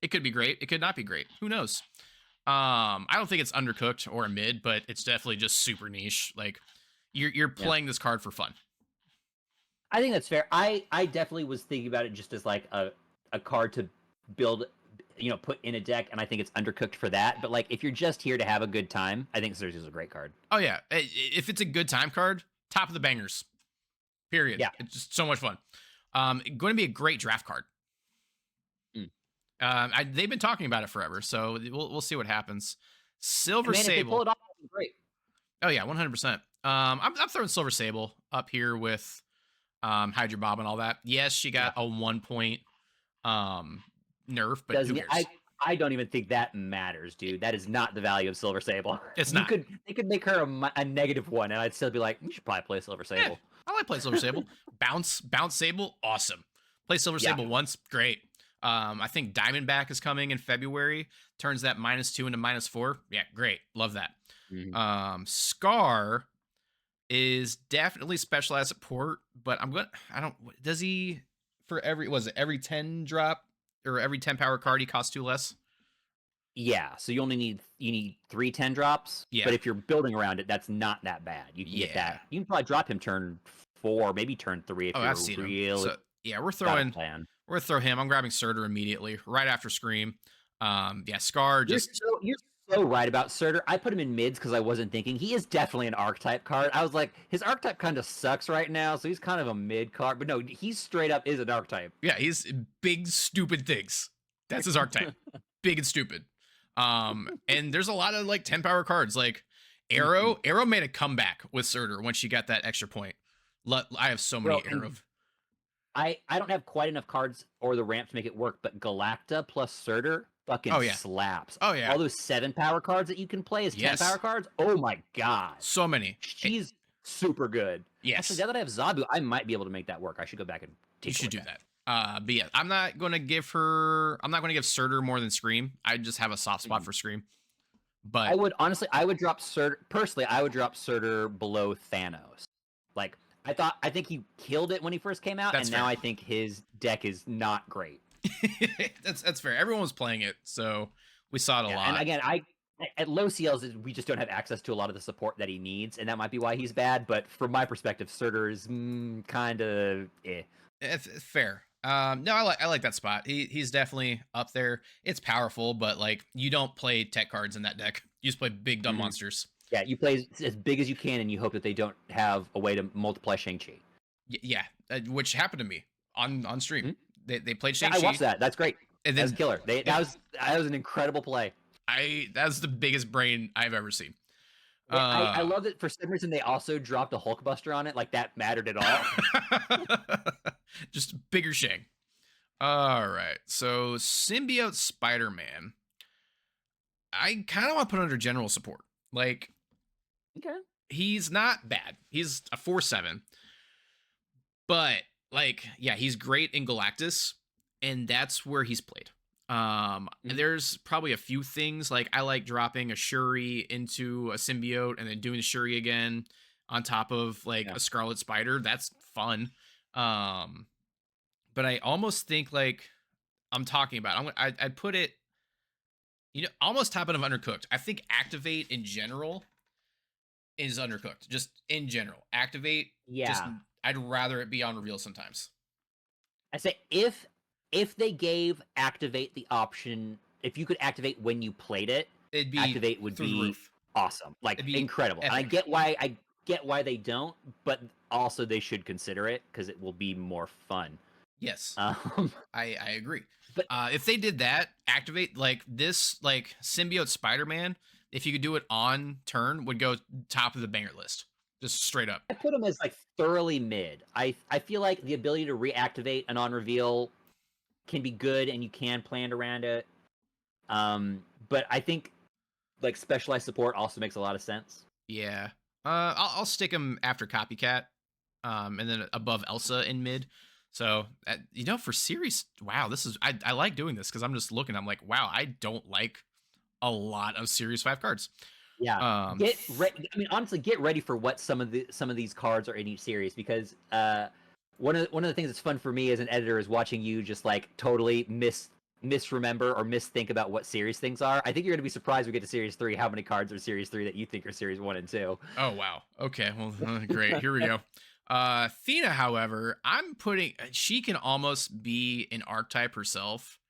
It could be great. It could not be great. Who knows? I don't think it's undercooked or a mid, but it's definitely just super niche. Like you're playing this card for fun. I think that's fair. I definitely was thinking about it just as like a card to build, put in a deck, and I think it's undercooked for that. But like if you're just here to have a good time, I think Cersei's a great card. Oh yeah, if it's a good time card, top of the bangers. Period. Yeah, it's just so much fun. Going to be a great draft card. They've been talking about it forever, so we'll see what happens. Silver Sable. If they pull it off, great. Oh yeah, 100%. I'm throwing Silver Sable up here with Hydra Bob and all that. Yes, she got a 1 point nerf, but who cares? I don't even think that matters, dude. That is not the value of Silver Sable. It's not. They could make her a -1, and I'd still be like, you should probably play Silver Sable. Yeah, I like playing Silver Sable. Bounce Sable, awesome. Play Silver Sable once, great. I think Diamondback is coming in February. Turns that -2 into -4. Yeah, great. Love that. Mm-hmm. Scar is definitely specialized support, but does he for every 10 drop or every 10 power card he costs 2 less? Yeah, so you need 3 10 drops. Yeah. But if you're building around it, that's not that bad. You can get that. You can probably drop him turn 4, maybe turn 3 if you're real. So, yeah, we're gonna throw him. I'm grabbing Surtur immediately, right after Scream. Scar just you're so right about Surtur. I put him in mids because I wasn't thinking. He is definitely an archetype card. I was like, his archetype kind of sucks right now, so he's kind of a mid card. But no, he straight up is an archetype. Yeah, he's big stupid things. That's his archetype. Big and stupid. And there's a lot of like 10 power cards. Like Arrow. Arrow made a comeback with Surtur when she got that extra point. I have so many Arrow. I don't have quite enough cards or the ramp to make it work, but Galacta plus Surtur fucking slaps. Oh yeah. All those 7 power cards that you can play as 10 power cards. Oh my god. So many. She's super good. Yes. Actually, now that I have Zabu, I might be able to make that work. I should go back and take You should do that. But yeah, I'm not gonna give Surtur more than Scream. I just have a soft spot for Scream. But I would drop Surtur personally. I would drop Surtur below Thanos. Like I think he killed it when he first came out, That's and now I think his deck is not great. That's fair. Everyone was playing it, so we saw it a lot. And again, at low CLs, we just don't have access to a lot of the support that he needs, and that might be why he's bad. But from my perspective, Surtur is kind of It's fair. No, I like that spot. He's definitely up there. It's powerful, but like you don't play tech cards in that deck. You just play big dumb monsters. Yeah, you play as big as you can, and you hope that they don't have a way to multiply Shang-Chi. Yeah, which happened to me on stream. They played Shang-Chi. I watched that. That's great. And then, that's killer. That was an incredible play. That's the biggest brain I've ever seen. Yeah, I love that for some reason they also dropped a Hulkbuster on it. Like that mattered at all. Just bigger Shang. All right. So Symbiote Spider-Man. I kind of want to put under general support. Like, okay, he's not bad. He's a 4/7. But like, yeah, he's great in Galactus, and that's where he's played. And there's probably a few things like I like dropping a Shuri into a symbiote and then doing the Shuri again on top of like a Scarlet Spider. That's fun. But I almost think like I'm talking about, I'd put it, almost top end of Undercooked. I think Activate in general is Undercooked. Just in general, Activate. Yeah. I'd rather it be on reveal sometimes. I say if they gave Activate the option, if you could activate when you played it, Activate would be awesome, like incredible. And I get why they don't, but also they should consider it because it will be more fun. Yes, I agree. But if they did that, Activate like this, like Symbiote Spider-Man, if you could do it on turn, would go top of the banger list. Just straight up. I put him as like thoroughly mid. I feel like the ability to reactivate an on reveal can be good and you can plan around it. But I think like specialized support also makes a lot of sense. Yeah. I'll stick him after Copycat, and then above Elsa in mid. So for series, wow, this is I like doing this because I'm just looking. I'm like, wow, I don't like a lot of Series 5 cards. Yeah, honestly, get ready for what some of these cards are in each series because one of the things that's fun for me as an editor is watching you just like totally misremember or misthink about what series things are. I think you're gonna be surprised when we get to Series 3 how many cards are Series 3 that you think are Series 1 and 2. Oh wow. Okay. Well, great. Here we go. Athena, however, she can almost be an archetype herself.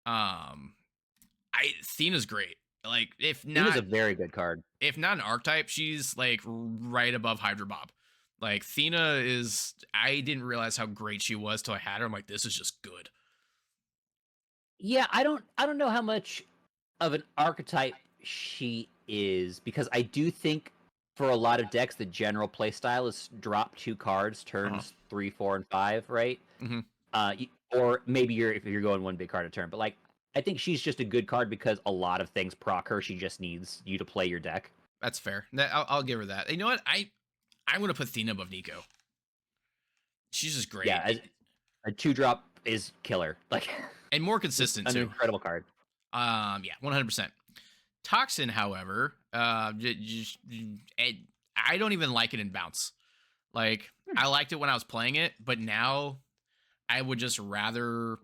Athena's great. Like if not, Athena's a very good card. If not an archetype, she's like right above Hydra Bob. Like Athena is. I didn't realize how great she was till I had her. I'm like, this is just good. Yeah, I don't know how much of an archetype she is because I do think for a lot of decks the general playstyle is drop 2 cards turns 3, 4, and 5, right? Mm-hmm. Or maybe if you're going 1 big card a turn, but like I think she's just a good card because a lot of things proc her. She just needs you to play your deck. That's fair. I'll give her that. You know what? I'm gonna put Athena above Nico. She's just great. Yeah, a 2-drop is killer. Like and more consistent an too. Incredible card. Yeah, 100%. Toxin, however, I don't even like it in bounce. Like I liked it when I was playing it, but now I would just rather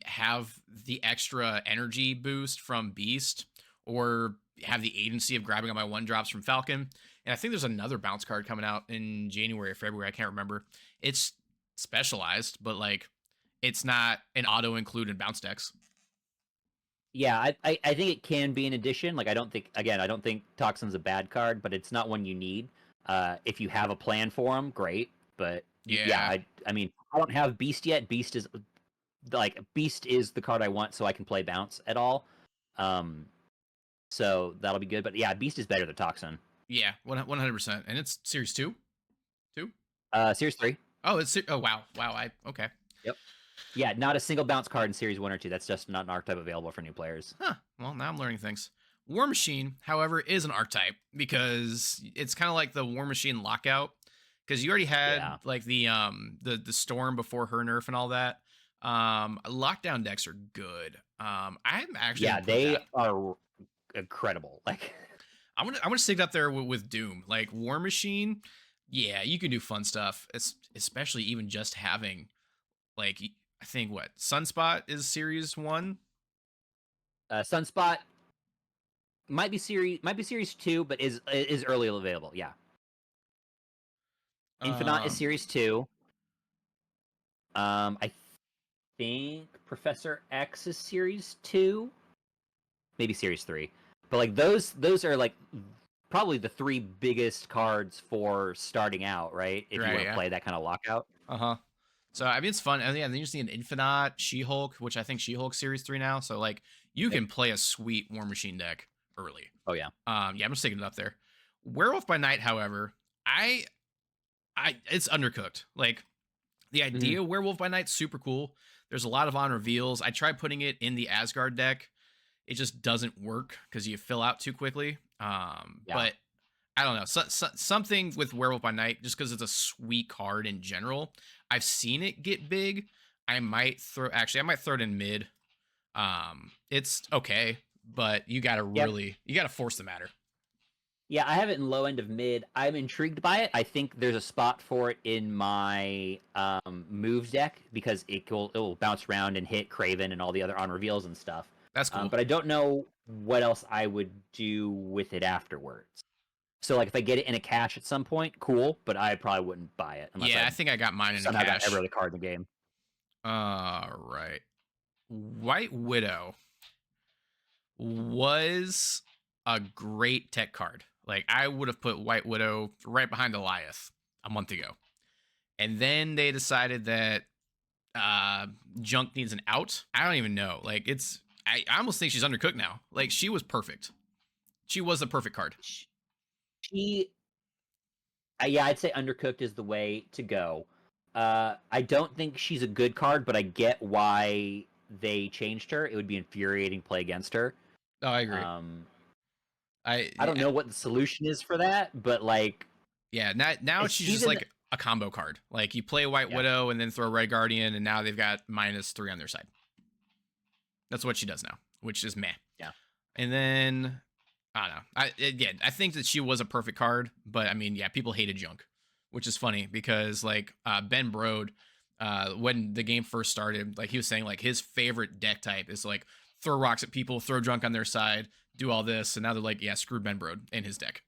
have the extra energy boost from Beast or have the agency of grabbing on my 1-drops from Falcon. And I think there's another bounce card coming out in January or February. I can't remember. It's specialized, but like it's not an auto include in bounce decks. Yeah, I think it can be an addition. Like I don't think Toxin's a bad card, but it's not one you need. If you have a plan for him, great. But yeah, Yeah. I mean, I don't have Beast yet. Beast is the card I want, so I can play bounce at all. Um, so that'll be good. But yeah, Beast is better than Toxin. Yeah, 100%. And it's series 2? 2? Series 3. Oh, oh wow. Wow, I okay. Yep. Yeah, not a single bounce card in Series 1 or 2. That's just not an archetype available for new players. Huh. Well, now I'm learning things. War Machine, however, is an archetype because it's kind of like the War Machine lockout because you already had Yeah. like the storm before her nerf and all that. Lockdown decks are good. I'm actually Yeah, gonna put they that. are incredible. Like I'm gonna stick it up there with Doom. Like War Machine, yeah, you can do fun stuff. It's especially even just having like I think what Sunspot is series 1. Sunspot might be series 2, but is early available. Yeah. Infinite is Um, series 2. I think Professor X is series 2, maybe series 3. But like those are like probably the 3 biggest cards for starting out, right? If you right, want to yeah. play that kind of lockout. Uh-huh. So I mean it's fun. And yeah, then you just need an Infinite, She-Hulk, which I think She-Hulk series 3 now. So like you Yep. can play a sweet War Machine deck early. Oh yeah. Yeah, I'm just sticking it up there. Werewolf by Night, however, I it's undercooked. Like the Mhm. idea of Werewolf by Night super cool. There's a lot of on reveals. I tried putting it in the Asgard deck. It just doesn't work because you fill out too quickly. Yeah. But I don't know. Something with Werewolf by Night, just because it's a sweet card in general. I've seen it get big. I might throw it in mid. It's okay, but Yeah. you gotta force the matter. Yeah, I have it in low end of mid. I'm intrigued by it. I think there's a spot for it in my moves deck because it will bounce around and hit Craven and all the other on reveals and stuff. That's cool. But I don't know what else I would do with it afterwards. So like if I get it in a cache at some point, cool. But I probably wouldn't buy it unless Yeah, I I think I got mine in a somehow got every cache. other card in the game. All right. White Widow was a great tech card. Like I would have put White Widow right behind Goliath a month ago. And then they decided that Junk needs an out. I don't even know. Like I almost think she's undercooked now. Like she was perfect. She was the perfect card. She yeah, I'd say undercooked is the way to go. I don't think she's a good card, but I get why they changed her. It would be infuriating to play against her. Oh, I agree. Um, I I don't know what the solution is for that, but like Yeah, now she's just even like a combo card. Like you play White yeah, Widow and then throw Red Guardian, and now they've got -3 on their side. That's what she does now, which is meh. yeah, And then I don't know. I think that she was a perfect card, but I mean, yeah, people hated Junk, which is funny because like Ben Brode, when the game first started, like he was saying like his favorite deck type is like throw rocks at people, throw Junk on their side, do all this, and now they're like, yeah, screw Ben Brode and his deck.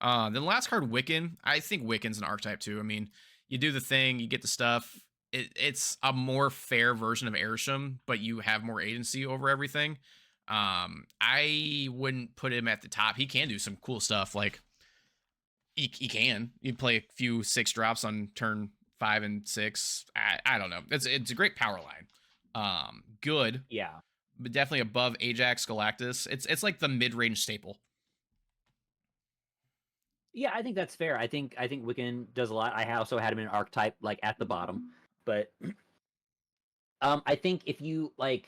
Then last card, Wiccan. I think Wiccan's an archetype too. I mean, you do the thing, you get the stuff. It's a more fair version of Airsham, but you have more agency over everything. I wouldn't put him at the top. He can do some cool stuff. Like he can. You play a few 6-drops on turn 5 and 6. I don't know. It's a great power line. Good, yeah, but definitely above Ajax Galactus. It's like the mid range staple. yeah. I think that's fair. I think Wiccan does a lot. I also had him in archetype like at the bottom, but I think if you like,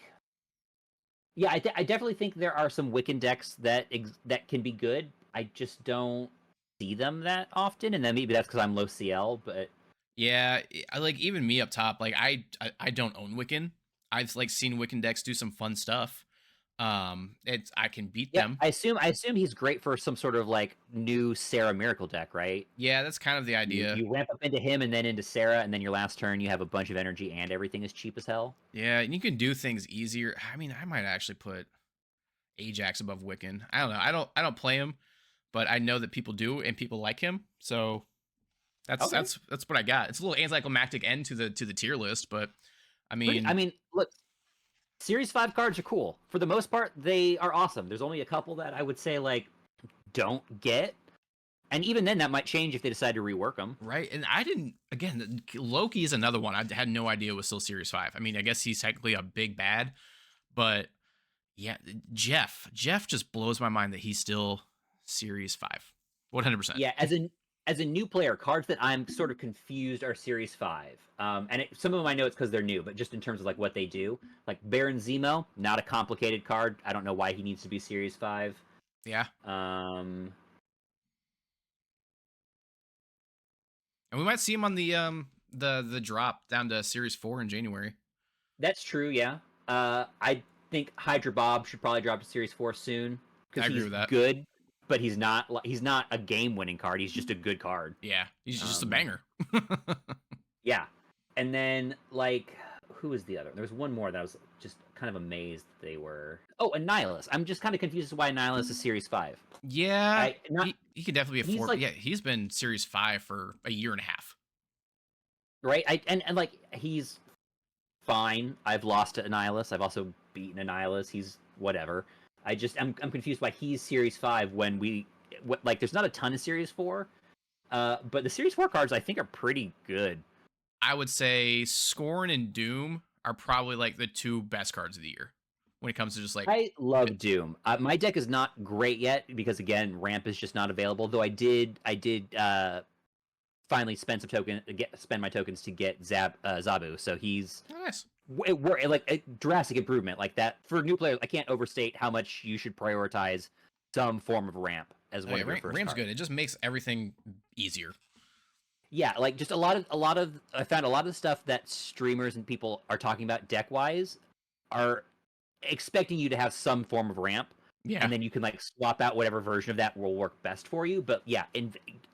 yeah, I definitely think there are some Wiccan decks that can be good. I just don't see them that often, and then maybe that's because I'm low CL, but Yeah, I like even me up top. Like I don't own Wiccan. I've like seen Wiccan decks do some fun stuff. It's I can beat yeah, them. I assume he's great for some sort of like new Sarah Miracle deck, right? Yeah, that's kind of the You idea. you ramp up into him and then into Sarah, and then your last turn you have a bunch of energy and everything is cheap as hell. Yeah, and you can do things easier. I mean, I might actually put Ajax above Wiccan. I don't know. I don't play him, but I know that people do and people like him. So that's Okay. that's what I got. It's a little anticlimactic end to the tier list, but I I mean, mean, look, Series 5 cards are cool. For the most part, they are awesome. There's only a couple that I would say, like, don't get. And even then, that might change if they decide to rework them. Right. And I didn't, again, Loki is another one. I had no idea it was still Series 5. I mean, I guess he's technically a big bad, but yeah, Jeff just blows my mind that he's still Series 5. 100%. Yeah, as a new player, cards that I'm sort of confused are Series 5. Some of them I know it's because they're new, but just in terms of like what they do, like Baron Zemo, not a complicated card. I don't know why he needs to be Series 5. Yeah. Um, And we might see him on the drop down to Series 4 in January. that's true. Yeah. I think Hydra Bob should probably drop to Series 4 soon I because agree he's with that. good, but he's not a game-winning card. He's just a good card. Yeah, he's just a banger. Yeah. And then, like, who was the other? There was one more that I was just kind of amazed they were. Oh, Annihilus. I'm just kind of confused as to why Annihilus is Series 5. Yeah, he could definitely be a he's 4. like- Yeah, he's been Series 5 for a year and a half. Right? And like, he's fine. I've lost to Annihilus. I've also beaten Annihilus. He's whatever. I'm confused why he's Series 5 when like, there's not a ton of Series 4. But the Series 4 cards, I think, are pretty good. I would say Scorn and Doom are probably like the 2 best cards of the year when it comes to just like. I love Doom. My deck is not great yet because again, ramp is just not available. Though I did finally spend my tokens to get Zabu. So he's Oh, nice. like a drastic improvement. Like that for new players, I can't overstate how much you should prioritize some form of ramp as one of your first Ramp's cards. good. It just makes everything easier. Yeah, like just a lot of I found a lot of stuff that streamers and people are talking about deck wise are expecting you to have some form of ramp. Yeah. And then you can like swap out whatever version of that will work best for you. But yeah,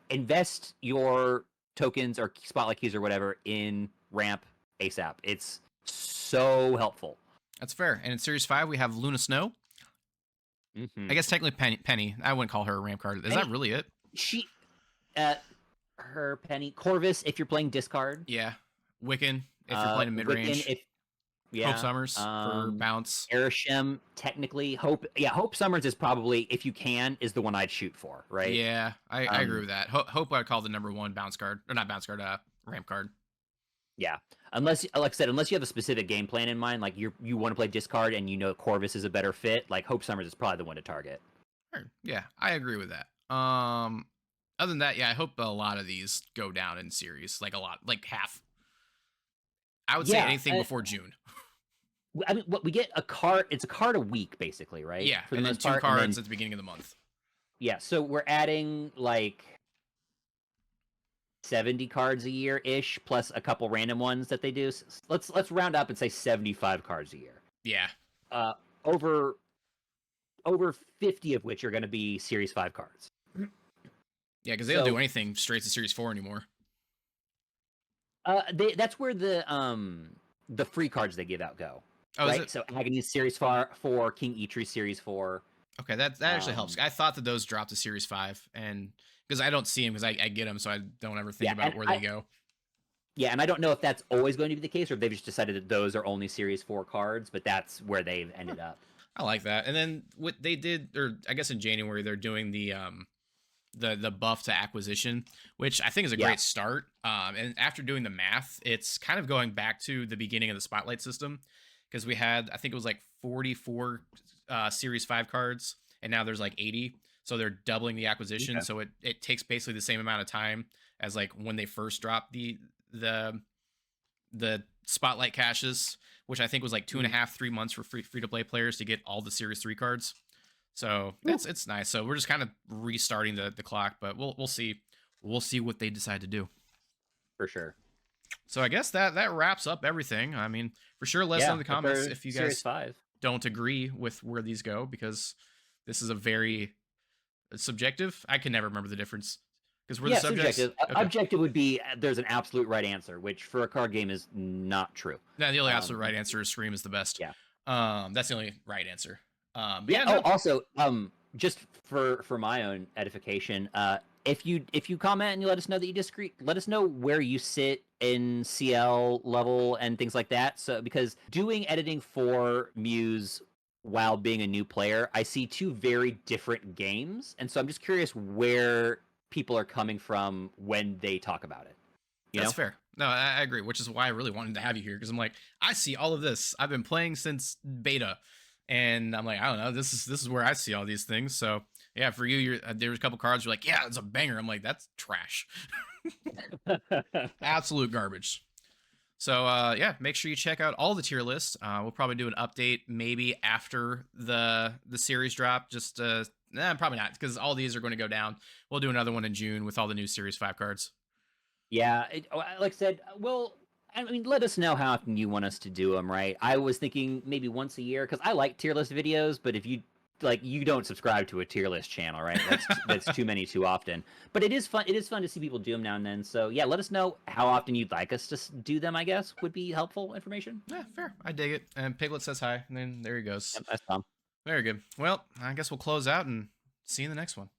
invest your tokens or spotlight keys or whatever in ramp ASAP. It's so helpful. That's fair. And in Series 5, we have Luna Snow. Mm-hmm. I guess technically Penny. I wouldn't call her a ramp card. Is that really it? She, her Penny Corvus if you're playing discard. Yeah. Wiccan if you're playing a mid range. Hope Summers for bounce. Arishem, technically. Hope Summers is probably, if you can, is the one I'd shoot for, right? Yeah, I agree with that. Hope I'd call the number 1 bounce card. Or not bounce card, ramp card. Yeah. Unless, like I said, unless you have a specific game plan in mind, like you want to play discard and you know Corvus is a better fit, like Hope Summers is probably the one to target. Sure. Yeah, I agree with that. Other than that, yeah, I hope a lot of these go down in series. Like a lot, like half. I would say anything before June. I mean, what we get a card, it's a card a week, basically, right? Yeah, For the and then most 2 part, cards at the beginning of the month. Yeah, so we're adding like 70 cards a year ish, plus a couple random ones that they do. Let's round up and say 75 cards a year. Yeah. Over 50 of which are going to be Series 5 cards. Yeah, because they don't do anything straight to Series 4 anymore. That's where the free cards they give out go. Oh, right? is it? So Agony is Series 4, King Eitri Series 4. Okay, that actually helps. I thought that those dropped to Series 5, and because I don't see them because I get them, so I don't ever think about where they go. Yeah, and I don't know if that's always going to be the case or if they've just decided that those are only Series 4 cards, but that's where they've ended up. I like that. And then what they did, or I guess in January, they're doing the buff to acquisition, which I think is a great start. And after doing the math, it's kind of going back to the beginning of the Spotlight system, because we had, I think it was like 44 Series 5 cards, and now there's like 80. So they're doubling the acquisition. Okay. So it takes basically the same amount of time as like when they first dropped the Spotlight caches, which I think was like 2.5-3 months for free to play players to get all the Series 3 cards. So it's nice. So we're just kind of restarting the clock, but we'll see. We'll see what they decide to do. For sure. So I guess that wraps up everything. I mean, for sure, let us know in the comments if you guys don't agree with where these go, because this is a very subjective. I can never remember the difference because we're the subjects. Subjective. Okay. Objective would be there's an absolute right answer, which for a card game is not true. No, the only absolute right answer is Scream is the best. Yeah. That's the only right answer. Also, just for my own edification, if you comment and you let us know that you disagree, let us know where you sit in CL level and things like that. So because doing editing for Muse while being a new player, I see two very different games, and so I'm just curious where people are coming from when they talk about it. You That's know? fair. No, I agree, which is why I really wanted to have you here because I'm like, I see all of this. I've been playing since beta, and I'm like, I don't know, this is where I see all these things. So yeah, for you, there's a couple cards you're like, yeah, it's a banger. I'm like, that's trash, absolute garbage. So yeah, make sure you check out all the tier lists. We'll probably do an update maybe after the series drop. Just probably not because all these are going to go down. We'll do another one in June with all the new Series 5 cards. Yeah, like I said, well, I mean, let us know how often you want us to do them, right? I was thinking maybe once a year because I like tier list videos, but if you like, you don't subscribe to a tier list channel, right? That's too many too often. But it is fun. It is fun to see people do them now and then. So yeah, let us know how often you'd like us to do them. I guess would be helpful information. Yeah, fair. I dig it. And Piglet says hi, and then there he goes. Yep, that's Tom. Very good. Well, I guess we'll close out and see you in the next one.